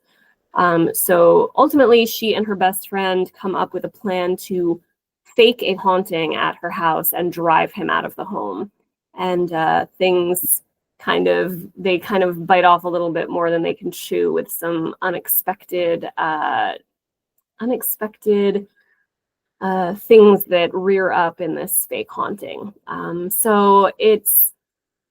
So ultimately, she and her best friend come up with a plan to fake a haunting at her house and drive him out of the home. And things kind of bite off a little bit more than they can chew, with some unexpected things that rear up in this fake haunting. So it's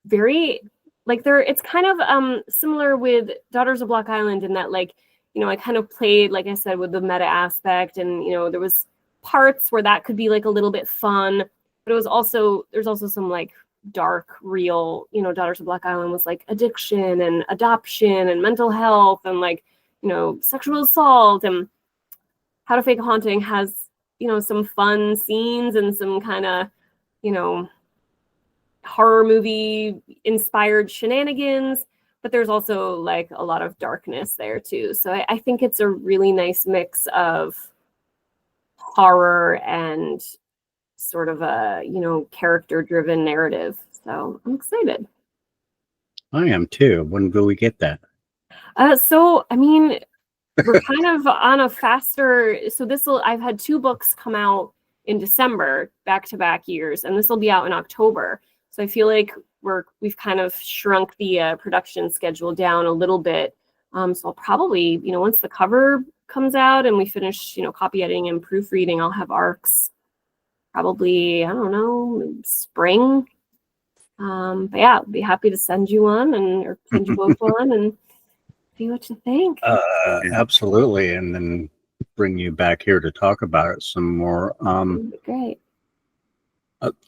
very it's kind of similar with Daughters of Block Island in that, I kind of played, like I said, with the meta aspect, and there was parts where that could be like a little bit fun, but there's also some like dark, real, Daughters of Block Island was like addiction and adoption and mental health and sexual assault. And How to Fake a Haunting has some fun scenes and some kind of horror movie inspired shenanigans, but there's also like a lot of darkness there too. So I think it's a really nice mix of horror and sort of a character driven narrative. So I'm excited.
I am too. When will we get that?
So I mean, we're kind of on a faster. So I've had 2 books come out in December, back-to-back years, and this will be out in October. So I feel like we've kind of shrunk the production schedule down a little bit. So I'll probably, once the cover comes out and we finish, copy editing and proofreading, I'll have arcs probably, I don't know, spring. But yeah, I'll be happy to send you one or send you both one and see what you think.
Absolutely. And then bring you back here to talk about it some more.
That'd be great.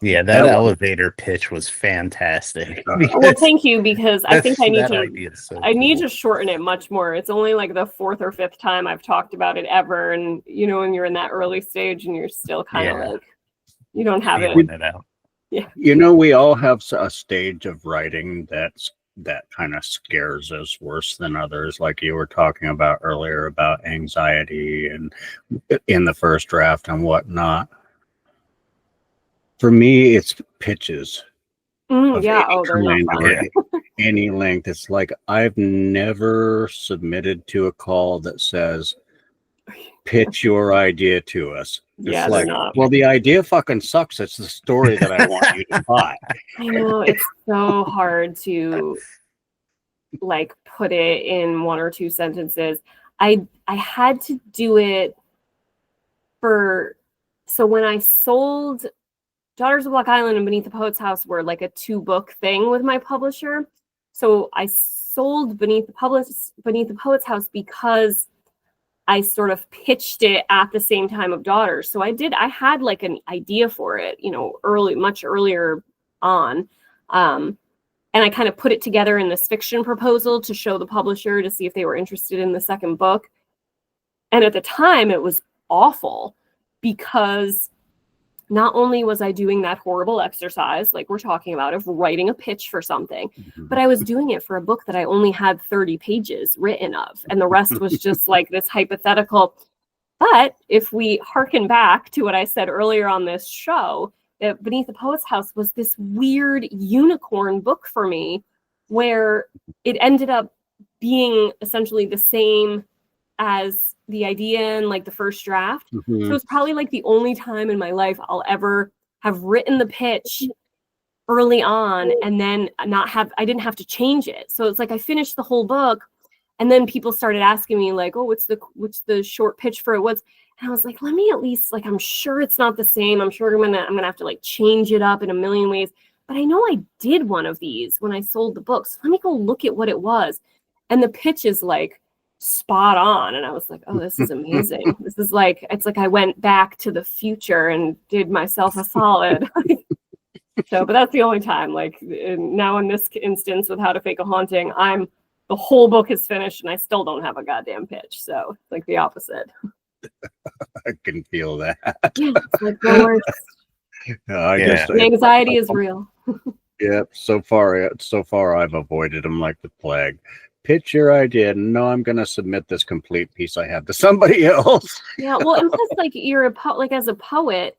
Yeah, that elevator pitch was fantastic.
Well, thank you, because I think I need
to
to shorten it much more. It's only like the 4th or 5th time I've talked about it ever, and when you're in that early stage and you're still kind of like you don't have it
out.
Yeah.
We all have a stage of writing that kind of scares us worse than others, like you were talking about earlier about anxiety and in the first draft and whatnot. For me, it's pitches.
They're not fun.
Any length. It's like I've never submitted to a call that says, pitch your idea to us. It's like, well, the idea fucking sucks. It's the story that I want you to buy.
I know, it's so hard to put it in 1 or 2 sentences. I had to do it so when I sold Daughters of Block Island and Beneath the Poet's House were like a 2-book thing with my publisher. So I sold Beneath the Poet's House because I sort of pitched it at the same time of Daughters. So I had like an idea for it, much earlier on. And I kind of put it together in this fiction proposal to show the publisher to see if they were interested in the second book. And at the time it was awful because not only was I doing that horrible exercise, like we're talking about, of writing a pitch for something, but I was doing it for a book that I only had 30 pages written of, and the rest was just like this hypothetical. But if we hearken back to what I said earlier on this show, that Beneath the Poet's House was this weird unicorn book for me, where it ended up being essentially the same as the idea in like the first draft.
Mhm.
So it's probably like the only time in my life I'll ever have written the pitch early on and then I didn't have to change it. So it's like I finished the whole book, and then people started asking me like, oh, what's the short pitch for it? And I was like, let me at least, like, I'm sure it's not the same. I'm sure I'm gonna have to like change it up in a million ways. But I know I did one of these when I sold the book. So let me go look at what it was. And the pitch is like spot on. And I was like, oh, this is amazing. This is like, it's like I went back to the future and did myself a solid. So, but that's the only time, like now in this instance with How to Fake a Haunting, the whole book is finished and I still don't have a goddamn pitch. So it's like the opposite.
I can feel that.
Yeah, it's like the worst.
I
Yeah.
guess
The anxiety is real.
Yep. So far, I've avoided them like the plague. Pitch your idea. No, I'm going to submit this complete piece I have to somebody else.
Yeah, well, and plus, like like as a poet,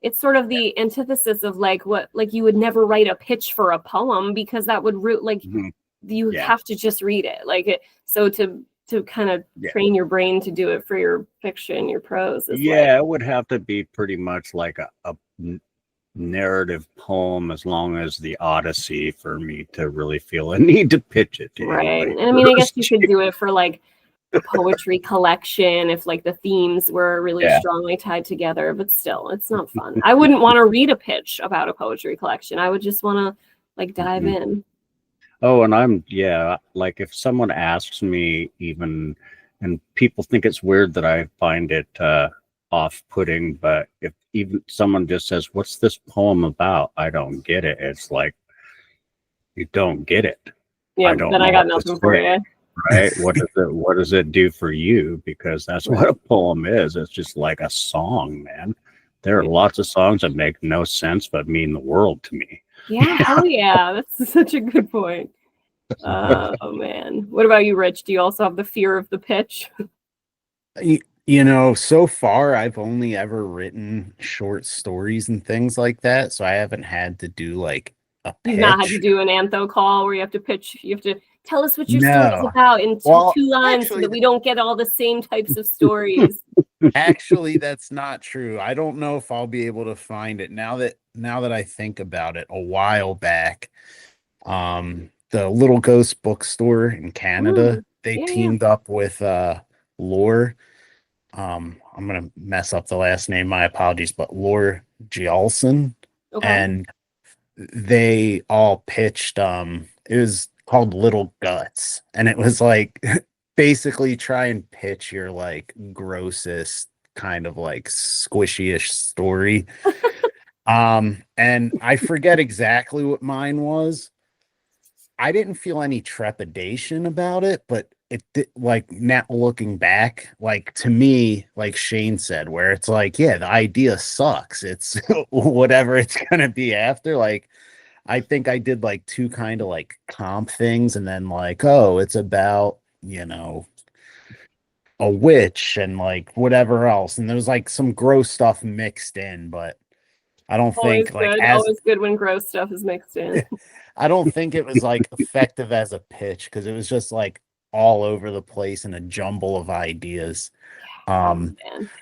it's sort of the antithesis of like what, like you would never write a pitch for a poem because that would
Mhm.
you
Yeah.
have to just read it. So to kind of train your brain to do it for your fiction, your prose.
It would have to be pretty much like a narrative poem, as long as the Odyssey, for me to really feel a need to pitch it to
right.
anybody.
And I mean, I guess you could do it for like a poetry collection if like the themes were really strongly tied together, but still, it's not fun. I wouldn't want to read a pitch about a poetry collection. I would just want to like dive in.
Oh, and like if someone asks me even, and people think it's weird that I find it off-putting, but if even someone just says, what's this poem about? I don't get it. It's like, you don't get it.
Yeah,
I don't
then
know
I got
what to
nothing for
say,
you.
right? What does it do for you? Because that's what a poem is. It's just like a song, man. There are lots of songs that make no sense but mean the world to me.
Yeah, hell yeah. That's such a good point. Oh man. What about you, Rich? Do you also have the fear of the pitch?
You know, so far I've only ever written short stories and things like that, so I haven't had to do like a
You've not had to
pitch.
do an antho call where you have to pitch, you have to tell us what your story's
No.
about in
Well,
two lines so
actually,
that we don't get all the same types of stories.
Actually, that's not true. I don't know if I'll be able to find it now that I think about it. A while back, the Little Ghost Bookstore in Canada, they teamed up with Lore. I'm gonna mess up the last name, my apologies, but Lore Gialson.
Okay.
And they all pitched it was called Little Guts, and it was like basically try and pitch your like grossest kind of like squishy-ish story. And I forget exactly what mine was. I didn't feel any trepidation about it, but it did, like now looking back, like to me, like Shane said, where it's like, yeah, the idea sucks. It's whatever it's gonna be after. Like, I think I did like two kind of like comp things, and then like, oh, it's about, you know, a witch and like whatever else. And there was like some gross stuff mixed in, but I don't
Always
think like
good. Always good when gross stuff is mixed in.
I don't think it was like effective as a pitch because it was just like all over the place and a jumble of ideas.
Man.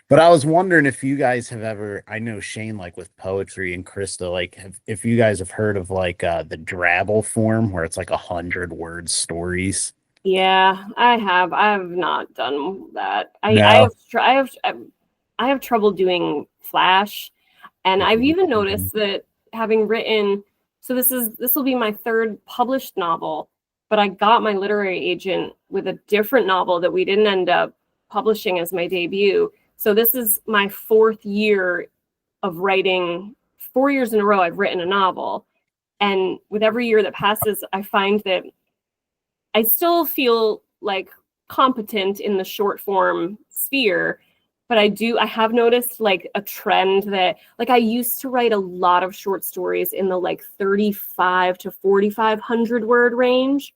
But I was wondering if you guys have ever, I know Shane, like with poetry, and Christa, like if you guys have heard of like the Drabble form where it's like 100-word stories.
Yeah, I have. I have not done that.
No.
I have trouble doing Flash, and I've even noticed that having written. So this will be my third published novel, but I got my literary agent with a different novel that we didn't end up publishing as my debut. So this is my fourth year of writing. 4 years in a row I've written a novel, and with every year that passes, I find that I still feel like competent in the short form sphere, but I have noticed like a trend that like I used to write a lot of short stories in the like 35 to 4,500 word range.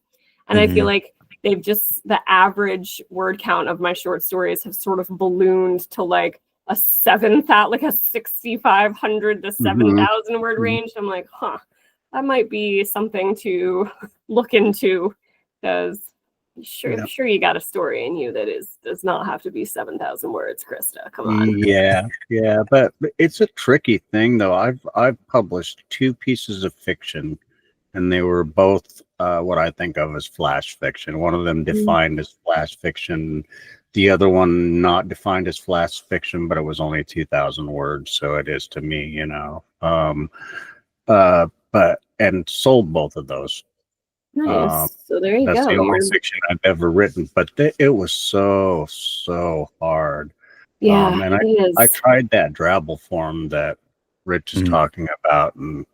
And I feel like the average word count of my short stories have sort of ballooned to like a 6,500 to 7,000 word range. I'm like, that might be something to look into, because I'm sure you got a story in you that does not have to be 7,000 words, Christa. Come on.
Yeah, but it's a tricky thing though. I've published 2 pieces of fiction, and they were both what I think of as flash fiction. One of them defined as flash fiction, the other one not defined as flash fiction, but it was only 2,000 words, so it is to me, you know. But sold both of those.
Nice. So there you
That's
go.
the only fiction I've ever written, but it was so hard.
Yeah,
And
it is.
I tried that Drabble form that Rich is talking about, and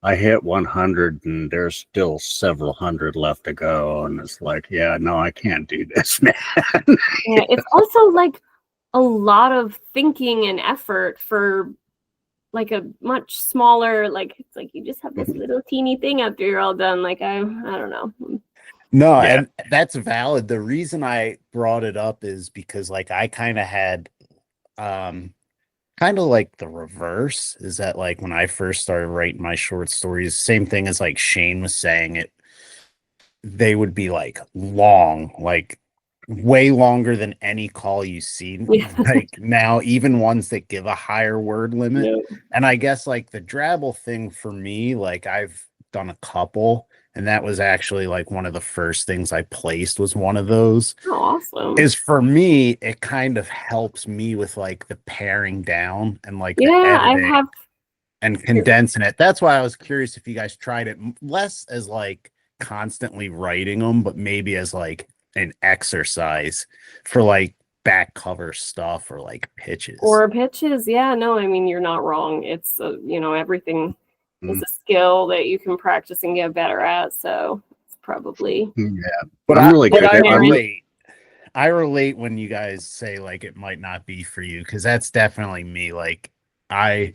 I hit 100, and there's still several hundred left to go, and it's like, yeah, no, I can't do this, man.
Yeah, it's also like a lot of thinking and effort for like a much smaller, like it's like you just have this little teeny thing after you're all done. Like I don't know.
No, and that's valid. The reason I brought it up is because like I kind of had kind of like the reverse, is that like when I first started writing my short stories, same thing as like Shane was saying, they would be like long, like way longer than any call you see like now, even ones that give a higher word limit. And I guess like the Drabble thing for me, like I've done a couple, and that was actually like one of the first things I placed was one of those.
Awesome.
Is for me, it kind of helps me with like the paring down and like the
I
editing
have
and condensing it. That's why I was curious if you guys tried it less as like constantly writing them, but maybe as like an exercise for like back cover stuff or like pitches.
Yeah, no, I mean, you're not wrong. It's everything is a skill that you can practice and get better at, so it's probably
but
I'm really good at
I relate when you guys say like it might not be for you, because that's definitely me. Like I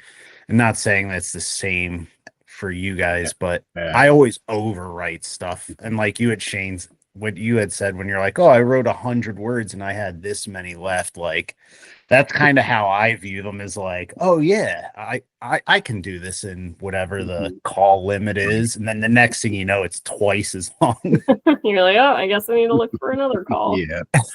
am not saying that's the same for you guys, but I always overwrite stuff. And like you had Shane's, what you had said when you're like, oh, I wrote 100 words and I had this many left. Like that's kind of how I view them, is like, oh yeah, I can do this in whatever the call limit is. And then the next thing you know, it's twice as long.
You're like, oh, I guess I need to look for another call.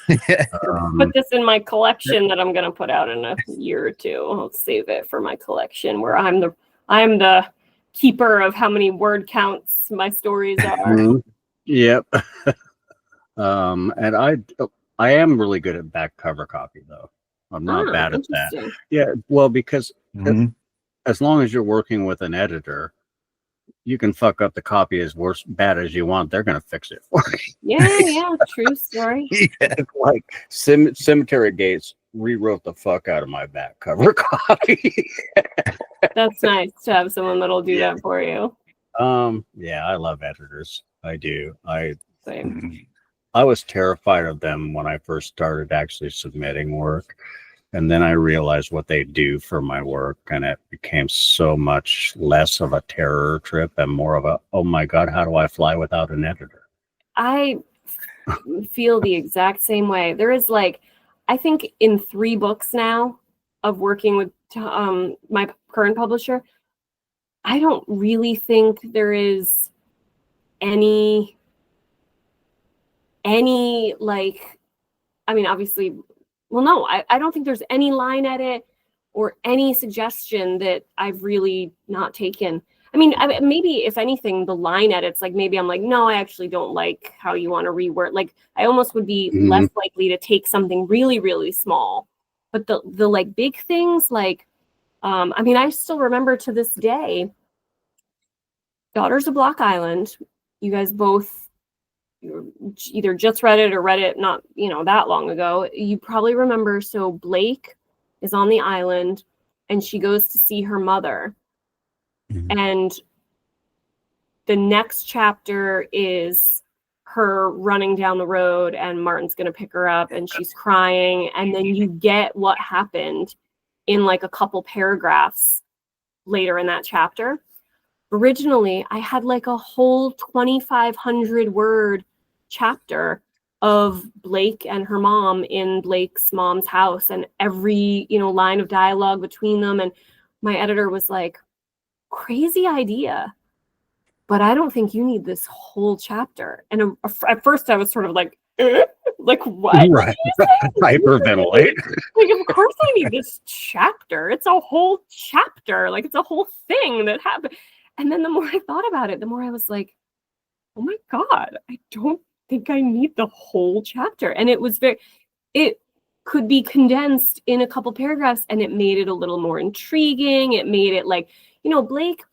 Put this in my collection that I'm gonna put out in a year or two. I'll save it for my collection where I'm the keeper of how many word counts my stories are.
Yep. And I am really good at back cover copy though. I'm not bad at that. Yeah, well, because as long as you're working with an editor, you can fuck up the copy as bad as you want. They're gonna fix it for you.
Yeah, true story.
Like Cemetery Gates rewrote the fuck out of my back cover copy.
That's nice to have someone that'll do that for you.
Yeah, I love editors. I do.
Same.
I was terrified of them when I first started actually submitting work. And then I realized what they do for my work, and it became so much less of a terror trip and more of a, oh my God, how do I fly without an editor?
I feel the exact same way. There is like, I think in 3 books now of working with my current publisher, I don't really think there is any like, I mean, obviously, well, no, I don't think there's any line edit or any suggestion that I've really not taken. I mean, maybe if anything, the line edits, like maybe I'm like, no, I actually don't like how you want to reword. Like I almost would be less likely to take something really, really small. But the like big things, like, I mean, I still remember to this day, Daughters of Block Island. You guys both either just read it or read it not that long ago. You probably remember. So Blake is on the island and she goes to see her mother, and the next chapter is her running down the road and Martin's going to pick her up and she's crying. And then you get what happened in like a couple paragraphs later in that chapter. Originally, I had like a whole 2,500 word chapter of Blake and her mom in Blake's mom's house and every, line of dialogue between them. And my editor was like, crazy idea, but I don't think you need this whole chapter. And at first I was sort of like, like what?
Right. Hyperventilate.
Like, of course I need this chapter. It's a whole chapter. Like, it's a whole thing that happened. And then the more I thought about it, the more I was like, oh my God, I don't think I need the whole chapter. And it could be condensed in a couple paragraphs and it made it a little more intriguing. It made it like, Blake,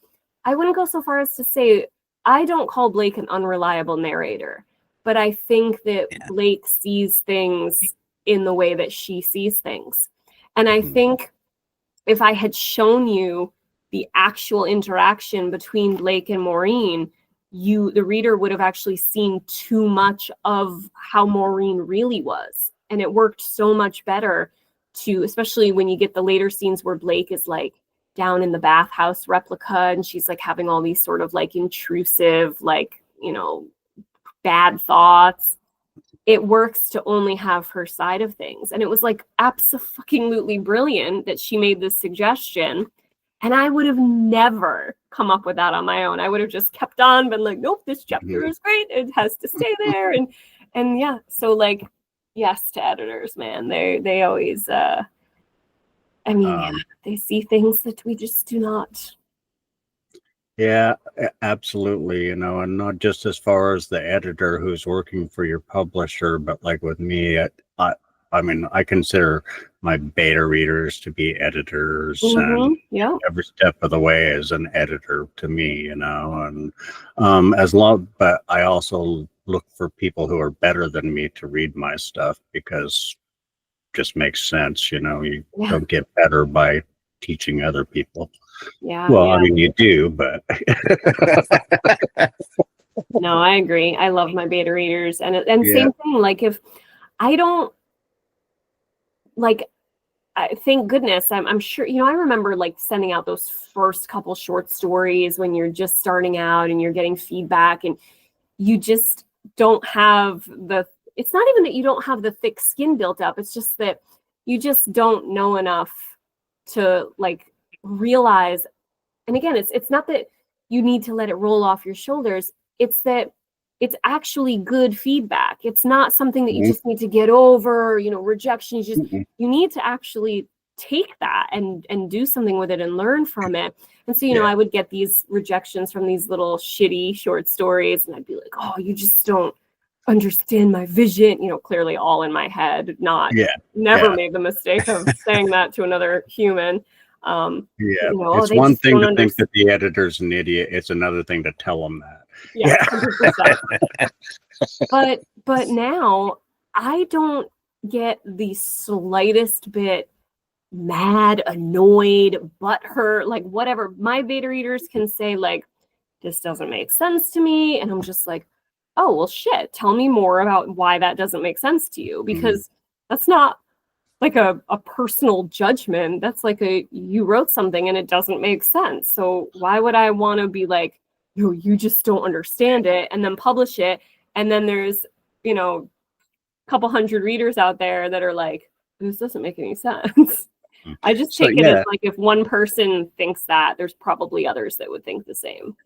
I wouldn't go so far as to say, I don't call Blake an unreliable narrator, but I think that Blake sees things in the way that she sees things. And I think if I had shown you the actual interaction between Blake and Maureen, the reader would have actually seen too much of how Maureen really was. And it worked so much better especially when you get the later scenes where Blake is like down in the bathhouse replica and she's like having all these sort of like intrusive, like, bad thoughts. It works to only have her side of things. And it was like absolutely brilliant that she made this suggestion. And I would have never come up with that on my own. I would have just kept on, been like, nope, this chapter is great. It has to stay there. And yeah, so like, yes to editors, man. They always, they see things that we just do not.
Yeah, absolutely. And not just as far as the editor who's working for your publisher, but like with me, I consider my beta readers to be editors, and every step of the way is an editor to me, and but I also look for people who are better than me to read my stuff because it just makes sense, you don't get better by teaching other people. I mean, you do, but
no, I agree. I love my beta readers, and same thing. Like if I don't thank goodness, I'm sure, I remember like sending out those first couple short stories when you're just starting out and you're getting feedback and you just don't have it's not even that you don't have the thick skin built up. It's just that you just don't know enough to like realize. And again, it's not that you need to let it roll off your shoulders. It's that it's actually good feedback. It's not something that you just need to get over, rejection. You need to actually take that and do something with it and learn from it. And so, I would get these rejections from these little shitty short stories and I'd be like, oh, you just don't understand my vision, clearly all in my head, never made the mistake of saying that to another human.
It's one thing to think that the editor's an idiot. It's another thing to tell them that.
100%. But now I don't get the slightest bit mad, annoyed, butthurt, like whatever. My beta readers can say like, this doesn't make sense to me. And I'm just like, oh, well, shit, tell me more about why that doesn't make sense to you. Because that's not like a personal judgment. That's like you wrote something and it doesn't make sense. So why would I want to be like, no, you just don't understand it and then publish it. And then there's, a couple hundred readers out there that are like, this doesn't make any sense. I just take it as like, if one person thinks that, there's probably others that would think the same.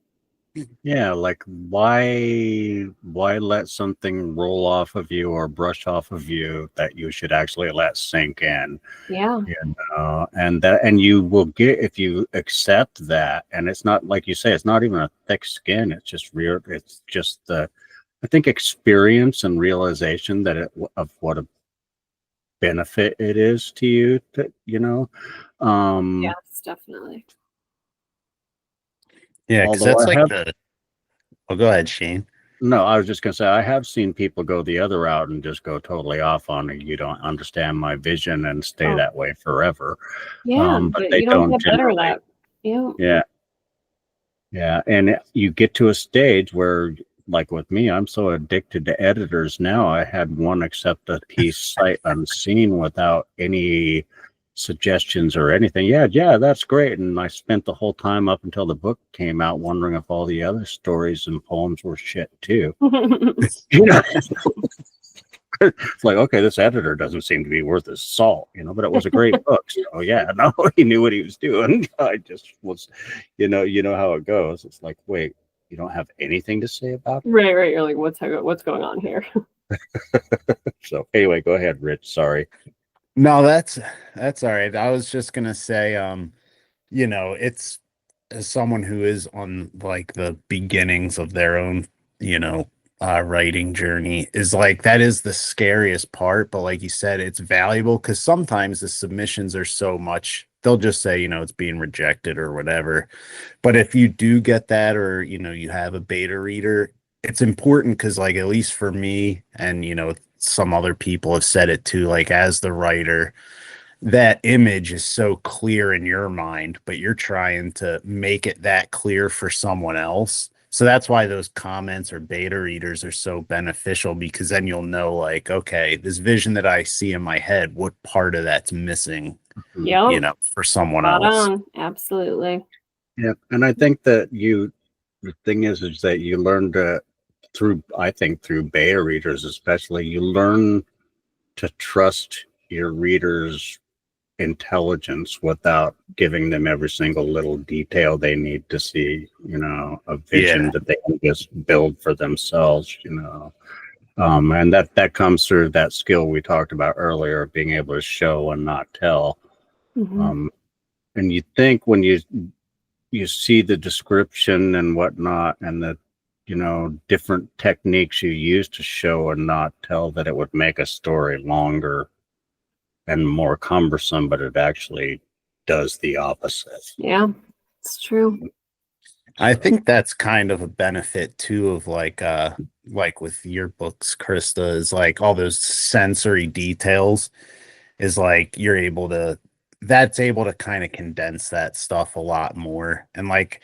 Yeah, like why let something roll off of you or brush off of you that you should actually let sink in?
Yeah.
And you will get, if you accept that, and it's not like you say, it's not even a thick skin, it's just real, it's just I think experience and realization that of what a benefit it is to you,
Yes, definitely.
Yeah, because that's like go ahead, Shane.
No, I was just gonna say I have seen people go the other route and just go totally off on it. You don't understand my vision and stay that way forever.
But they don't get better at that.
Yeah, and you get to a stage where like with me, I'm so addicted to editors now. I had one accept a piece sight unseen without any suggestions or anything. Yeah, that's great. And I spent the whole time up until the book came out wondering if all the other stories and poems were shit too. You know, it's like, okay, this editor doesn't seem to be worth his salt, but it was a great book. So yeah, no, he knew what he was doing. I just was, you know how it goes. It's like, wait, you don't have anything to say about it?
Right. You're like, what's going on here?
So anyway, go ahead, Rich. Sorry.
No, that's all right. I was just gonna say, it's as someone who is on like the beginnings of their own, writing journey, is like that is the scariest part. But like you said, it's valuable because sometimes the submissions are so much, they'll just say, it's being rejected or whatever. But if you do get that, or you have a beta reader, it's important because, like, at least for me, and some other people have said it too, like, as the writer, that image is so clear in your mind, but you're trying to make it that clear for someone else. So that's why those comments or beta readers are so beneficial, because then you'll know, like, okay, this vision that I see in my head, what part of that's missing,
Yep.
for someone
Spot
else.
on. Absolutely.
Yeah, and I think that the thing is that you learn to, through beta readers especially, you learn to trust your readers' intelligence without giving them every single little detail they need to see, a vision that they can just build for themselves, and that comes through that skill we talked about earlier, being able to show and not tell.
Mhm.
And you think when you see the description and whatnot, and the different techniques you use to show and not tell, that it would make a story longer and more cumbersome, but it actually does the opposite.
Yeah, it's true.
I think that's kind of a benefit too of like with your books, Krista, is like all those sensory details is like that's able to kind of condense that stuff a lot more. And like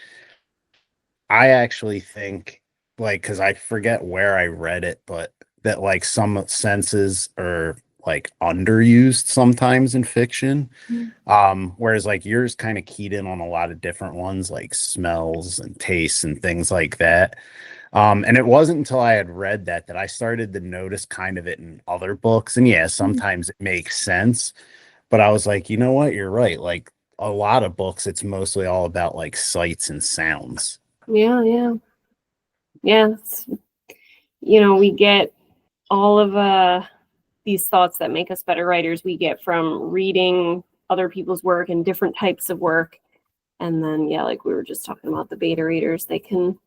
I actually think, like, because I forget where I read it, but that like some senses are like underused sometimes in fiction. Whereas like yours kind of keyed in on a lot of different ones, like smells and tastes and things like that. And it wasn't until I had read that I started to notice kind of it in other books. And yeah, sometimes it makes sense, but I was like, you know what, you're right. Like a lot of books, it's mostly all about like sights and sounds.
Yeah. We get all of these thoughts that make us better writers. We get from reading other people's work and different types of work. And then, yeah, like we were just talking about the beta readers, they can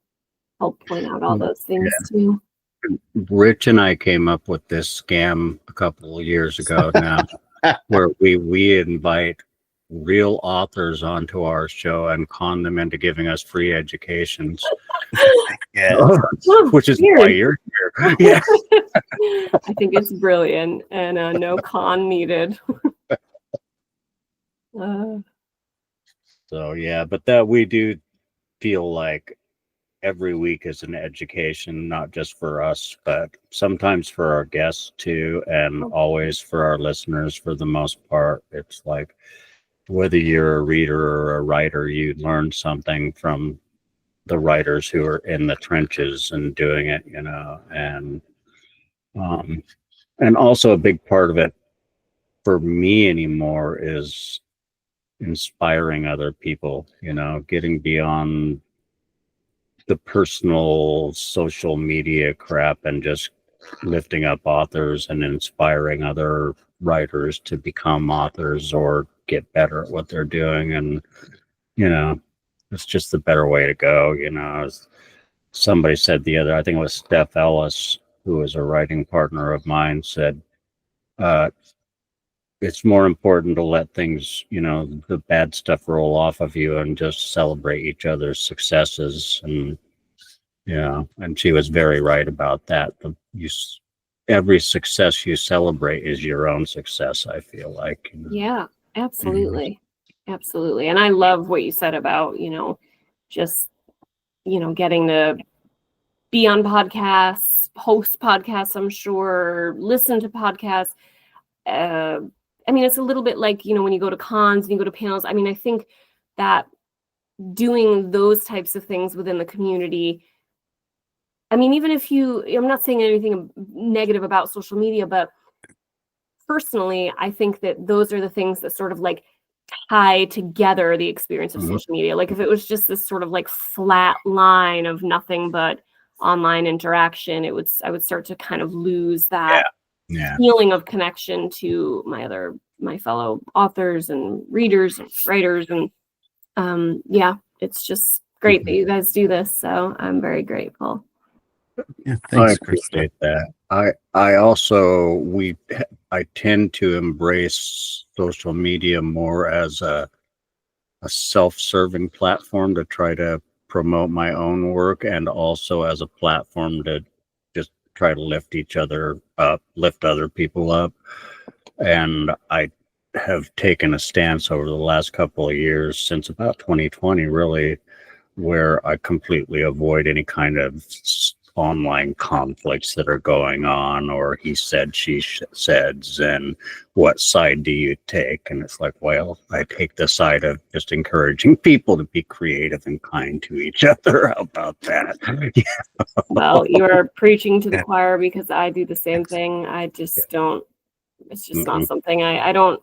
help point out all those things too.
Rich and I came up with this scam a couple of years ago now, where we invite real authors onto our show and con them into giving us free educations.
Yeah.
Which is why you're here. Yeah.
I think it's brilliant, and no con needed.
So yeah, but that we do feel like every week is an education, not just for us, but sometimes for our guests too, and always for our listeners. For the most part, it's like whether you're a reader or a writer, you learn something from the writers who are in the trenches and doing it, and also a big part of it for me anymore is inspiring other people, getting beyond the personal social media crap and just lifting up authors and inspiring other writers to become authors or get better at what they're doing. And, it's just the better way to go. As somebody said I think it was Steph Ellis, who is a writing partner of mine, said, it's more important to let things, the bad stuff roll off of you and just celebrate each other's successes. And and she was very right about that. Every success you celebrate is your own success, I feel like.
Yeah, absolutely. Absolutely. And I love what you said about, just, getting to be on podcasts, host podcasts, I'm sure, listen to podcasts. I mean, it's a little bit like, when you go to cons and you go to panels. I mean, I think that doing those types of things within the community, I mean, even if I'm not saying anything negative about social media, but personally, I think that those are the things that sort of like tie together the experience of social media. Like if it was just this sort of like flat line of nothing but online interaction, I would start to kind of lose that feeling of connection to my fellow authors and readers and writers. And it's just great that you guys do this. So I'm very grateful.
Yeah, thanks,
I appreciate that. I tend to embrace social media more as a self-serving platform to try to promote my own work, and also as a platform to just try to lift each other up, lift other people up. And I have taken a stance over the last couple of years, since about 2020, really, where I completely avoid any kind of online conflicts that are going on, or he said, she said, and what side do you take? And it's like, well, I take the side of just encouraging people to be creative and kind to each other. How about that?
Well, you are preaching to the choir, because I do the same thing. I just don't, it's just not something I don't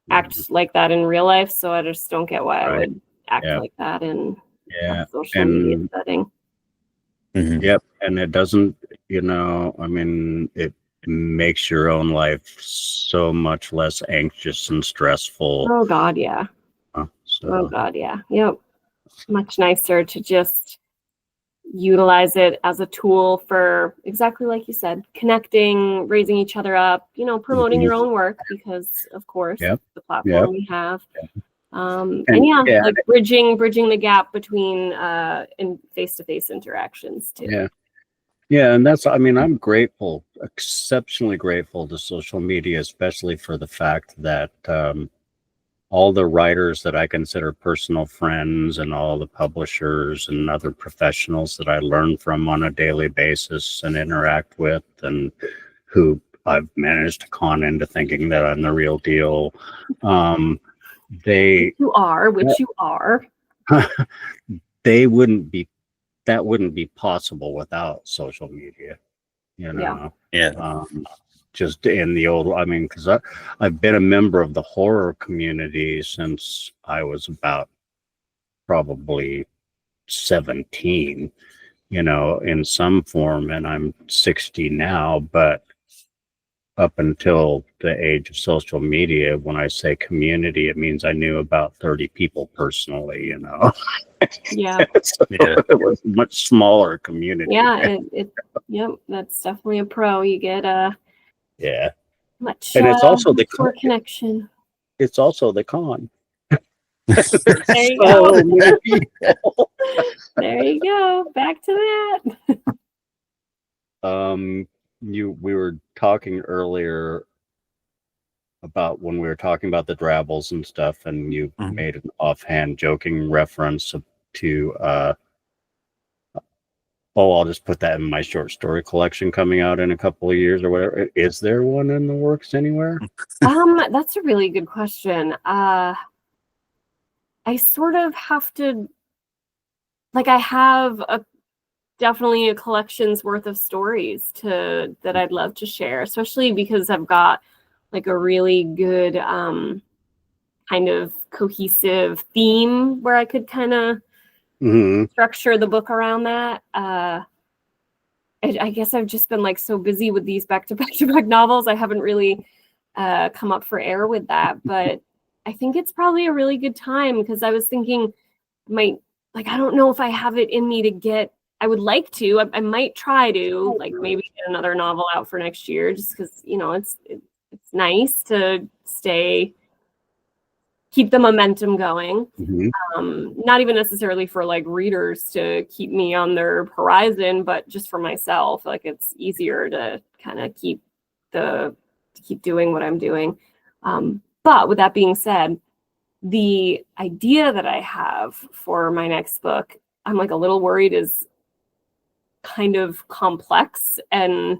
act like that in real life. So I just don't get why I would act like that in a social media setting.
Yep. And it doesn't, I mean, it makes your own life so much less anxious and stressful.
Oh God, yeah. Oh God, yeah. Yep. Much nicer to just utilize it as a tool for, exactly like you said, connecting, raising each other up, promoting your own work, because of course the platform we have. Like bridging the gap between in face-to-face interactions too.
Yeah, and I'm grateful, exceptionally grateful to social media, especially for the fact that all the writers that I consider personal friends, and all the publishers and other professionals that I learn from on a daily basis and interact with, and who I've managed to con into thinking that I'm the real deal.
Which you are.
That wouldn't be possible without social media, just in the old, because I've been a member of the horror community since I was about probably 17, in some form, and I'm 60 now. But up until the age of social media, when I say community, it means I knew about 30 people personally,
Yeah.
So it was a much smaller community.
Yeah, that's definitely a pro. You get a much,
and it's also the
more connection.
It's also the con.
There you go. Many people. There you go. Back to
that. We were talking earlier about when we were talking about the Drabbles and stuff, and you made an offhand joking reference to I'll just put that in my short story collection coming out in a couple of years or whatever. Is there one in the works anywhere?
That's a really good question. I sort of have to, I have definitely a collection's worth of stories that I'd love to share, especially because I've got a really good kind of cohesive theme where I could kind of structure the book around that. I guess I've just been so busy with these back-to-back novels, I haven't really come up for air with that. But I think it's probably a really good time, because I was thinking I don't know if I have it in me to get, I would like to, I might try to maybe get another novel out for next year, just because it's nice to keep the momentum going. Not even necessarily for readers to keep me on their horizon, but just for myself. It's easier to kind of keep doing what I'm doing. But with that being said, the idea that I have for my next book, I'm a little worried, is kind of complex, and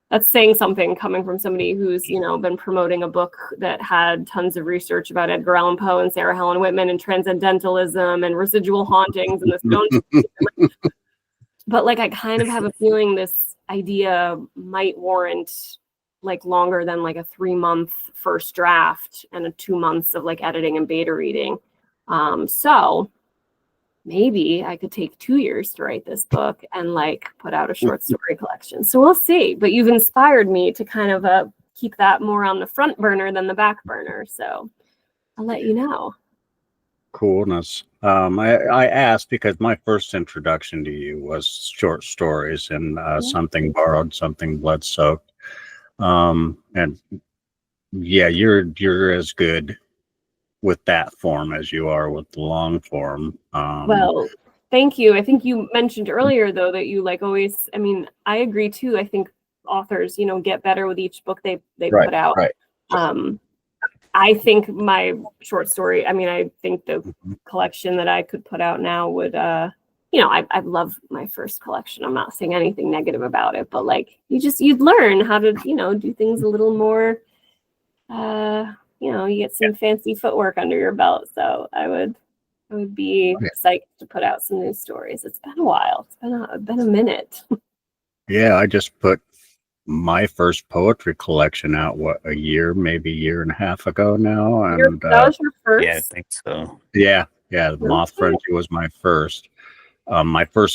that's saying something coming from somebody who's, you know, been promoting a book that had tons of research about Edgar Allan Poe and Sarah Helen Whitman and transcendentalism and residual hauntings and this. But like, I kind of have a feeling this idea might warrant like longer than like a 3-month first draft and a 2 months of like editing and beta reading. So maybe I could take 2 years to write this book and like put out a short story collection. So we'll see. But you've inspired me to kind of keep that more on the front burner than the back burner. So I'll let you know.
Coolness. I asked because my first introduction to you was short stories and Something Borrowed, Something Blood Soaked. And yeah, you're as good with that form as you are with the long form.
Well, thank you. I think you mentioned earlier though that you like always, I mean, I agree too. I think authors, you know, get better with each book they put out.
Right.
I think my short story, I mean, I think the collection that I could put out now would, you know, I love my first collection. I'm not saying anything negative about it, but like you'd learn how to, you know, do things a little more, you know, you get some fancy footwork under your belt. So I would be psyched to put out some new stories. It's been a while. It's been a minute.
Yeah, I just put my first poetry collection out, maybe a year and a half ago now. And
that was your first?
Yeah, I think so.
Yeah. Moth Frenzy was my first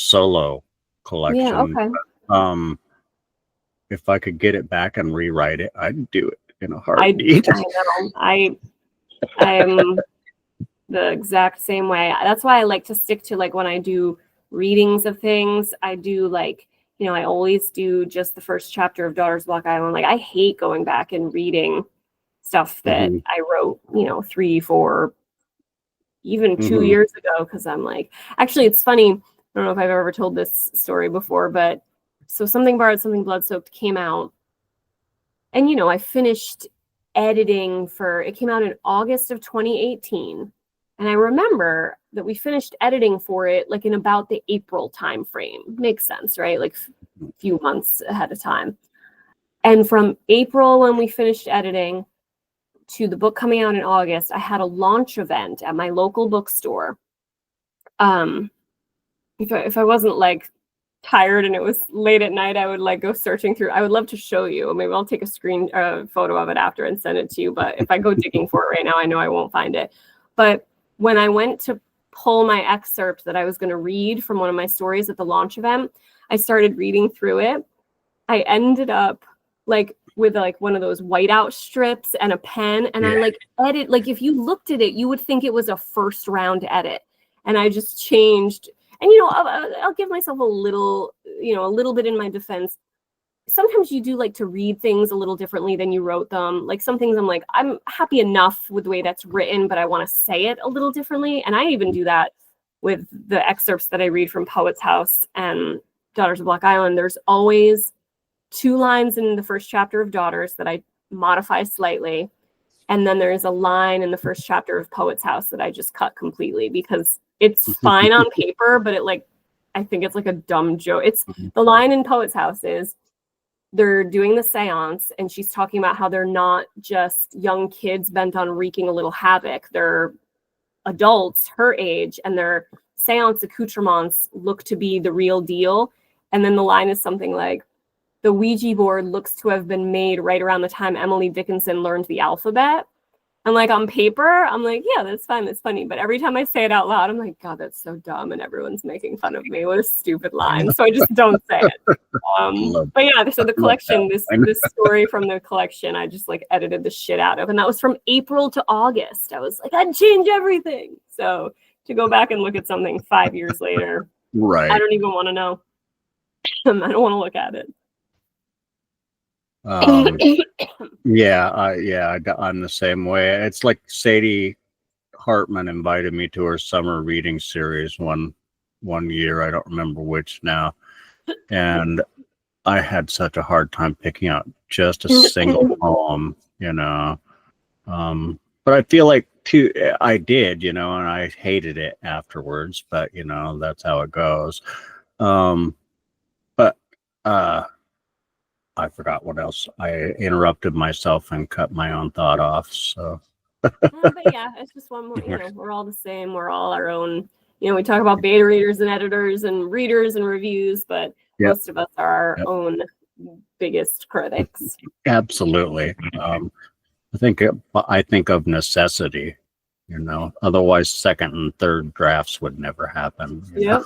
solo collection.
Yeah, okay.
If I could get it back and rewrite it, I'd do it in a heartbeat.
I know. I am the exact same way. That's why I like to stick to like when I do readings of things, I do like, you know, I always do just the first chapter of Daughters of Block Island. Like I hate going back and reading stuff that I wrote, you know, 3, 4, even 2 years ago. Cause I'm like, actually it's funny. I don't know if I've ever told this story before, but so Something Borrowed, Something Blood Soaked came out. And, you know, I finished editing it came out in August of 2018. And I remember that we finished editing for it like in about the April timeframe. Makes sense, right? Like a few months ahead of time. And from April when we finished editing to the book coming out in August, I had a launch event at my local bookstore. If I wasn't like tired and it was late at night, I would like go searching through. I would love to show you. Maybe I'll take a photo of it after and send it to you. But if I go digging for it right now, I know I won't find it. But when I went to pull my excerpt that I was going to read from one of my stories at the launch event, I started reading through it. I ended up like with like one of those whiteout strips and a pen. And I like edit, like if you looked at it, you would think it was a first round edit. And I just changed. And, you know, I'll give myself a little bit in my defense. Sometimes you do like to read things a little differently than you wrote them. Like some things I'm like, I'm happy enough with the way that's written, but I want to say it a little differently. And I even do that with the excerpts that I read from Poet's House and Daughters of Block Island. There's always 2 lines in the first chapter of Daughters that I modify slightly. And then there's a line in the first chapter of Poet's House that I just cut completely because it's fine on paper, but I think it's like a dumb joke. It's the line in Poet's House is, they're doing the seance and she's talking about how they're not just young kids bent on wreaking a little havoc. They're adults her age and their seance accoutrements look to be the real deal. And then the line is something like, the Ouija board looks to have been made right around the time Emily Dickinson learned the alphabet. And like on paper, I'm like, yeah, that's fine. That's funny. But every time I say it out loud, I'm like, God, that's so dumb. And everyone's making fun of me. What a stupid line. So I just don't say it. But yeah, so the collection, this story from the collection, I just like edited the shit out of. And that was from April to August. I was like, I'd change everything. So to go back and look at something 5 years later,
right?
I don't even want to know. I don't want to look at it.
I'm the same way. It's like Sadie Hartman invited me to her summer reading series one year. I don't remember which now. And I had such a hard time picking out just a single poem, you know. But I feel like I did, you know, and I hated it afterwards, but you know, that's how it goes. I forgot what else. I interrupted myself and cut my own thought off. So,
But yeah, it's just one more, we're all the same. We're all our own, we talk about beta readers and editors and readers and reviews, but most of us are our own biggest critics.
Absolutely. I think of necessity, otherwise second and third drafts would never happen.
Yep.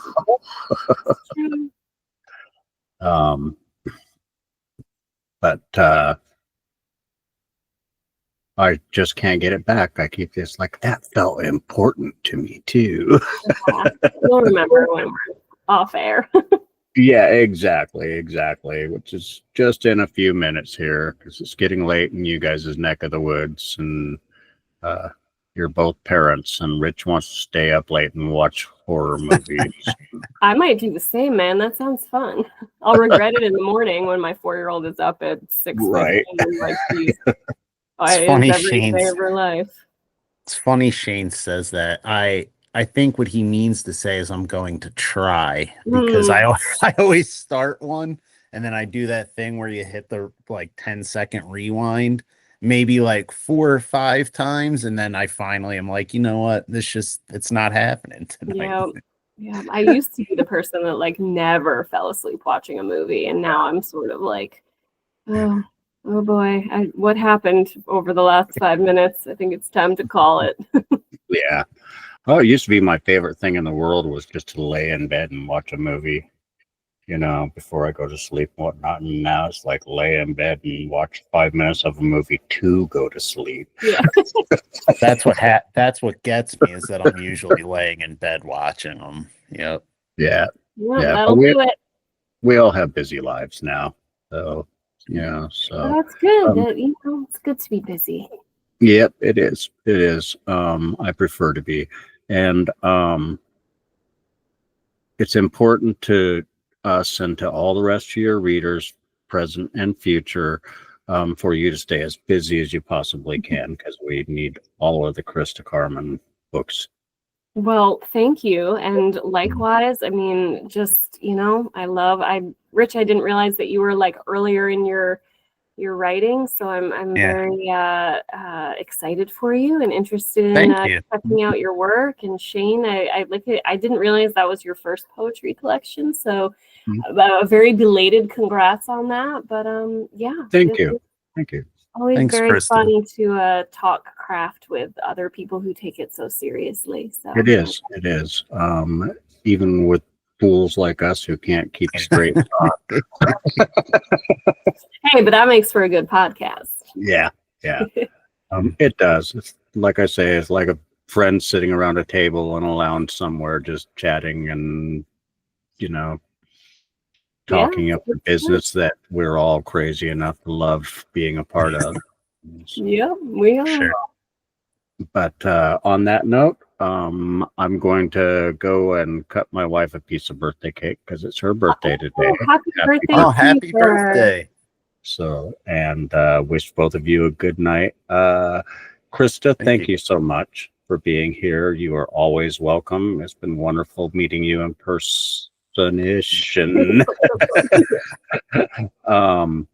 But I just can't get it back. I keep this that felt important to me too.
We'll remember when we're off air.
Yeah, exactly. Which is just in a few minutes here because it's getting late in you guys' neck of the woods, and you're both parents, and Rich wants to stay up late and watch horror movies.
I might do the same, man. That sounds fun. I'll regret it in the morning when my 4-year-old is up at 6.
Right.
Geez,
it's funny,
every day of her life.
It's funny Shane says that. I think what he means to say is I'm going to try, because I always start one and then I do that thing where you hit the 10-second rewind, maybe 4 or 5 times, and then I finally am like, you know what, it's not happening tonight.
Yeah. I used to be the person that never fell asleep watching a movie, and now I'm sort of oh boy, what happened over the last 5 minutes? I think it's time to call it.
Yeah. Oh, it used to be my favorite thing in the world was just to lay in bed and watch a movie, before I go to sleep and whatnot. And now it's lay in bed and watch 5 minutes of a movie to go to sleep.
Yeah.
That's what gets me, is that I'm usually laying in bed watching them. Yep.
Yeah.
That'll do it.
We all have busy lives now. So,
that's good. It's good to be busy.
Yep, it is. I prefer to be. And it's important to us and to all the rest of your readers, present and future, for you to stay as busy as you possibly can, because we need all of the Christa Carmen books.
Well, thank you. And likewise, I mean, just, Rich, I didn't realize that you were earlier in your writing, so I'm very excited for you and interested in checking out your work. And Shane, I didn't realize that was your first poetry collection, so a very belated congrats on that. But
thank you.
Always
Thanks,
very
Christa.
funny to talk craft with other people who take it so seriously. So
it is even with fools like us who can't keep straight talk.
Hey, but that makes for a good podcast.
Yeah. It does. It's like I say, it's like a friend sitting around a table in a lounge somewhere, just chatting and talking up the business that we're all crazy enough to love being a part of.
Yeah, we are.
Sure.
But on that note, I'm going to go and cut my wife a piece of birthday cake because it's her birthday today.
Happy birthday.
So, and wish both of you a good night. Christa, thank you so much for being here. You are always welcome. It's been wonderful meeting you in person-ish, and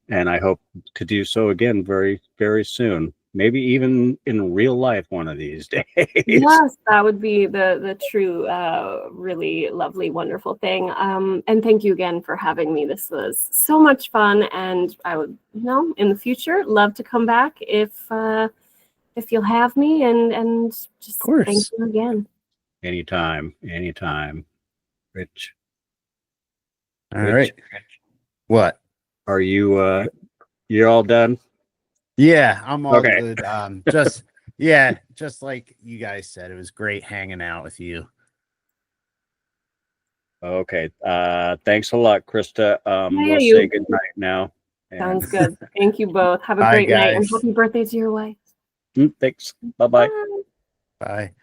and I hope to do so again very, very soon. Maybe even in real life one of these days.
Yes, that would be the true, really lovely, wonderful thing. And thank you again for having me. This was so much fun, and I would, in the future, love to come back if you'll have me. And just thank you again.
Anytime. Rich.
All right. What?
Are you? You're all done?
Yeah, I'm all good. Just like you guys said, it was great hanging out with you.
Okay. Thanks a lot, Christa. We'll say good night now.
Sounds good. Thank you both. Have a great night, and happy birthday to your wife.
Thanks. Bye-bye.
Bye.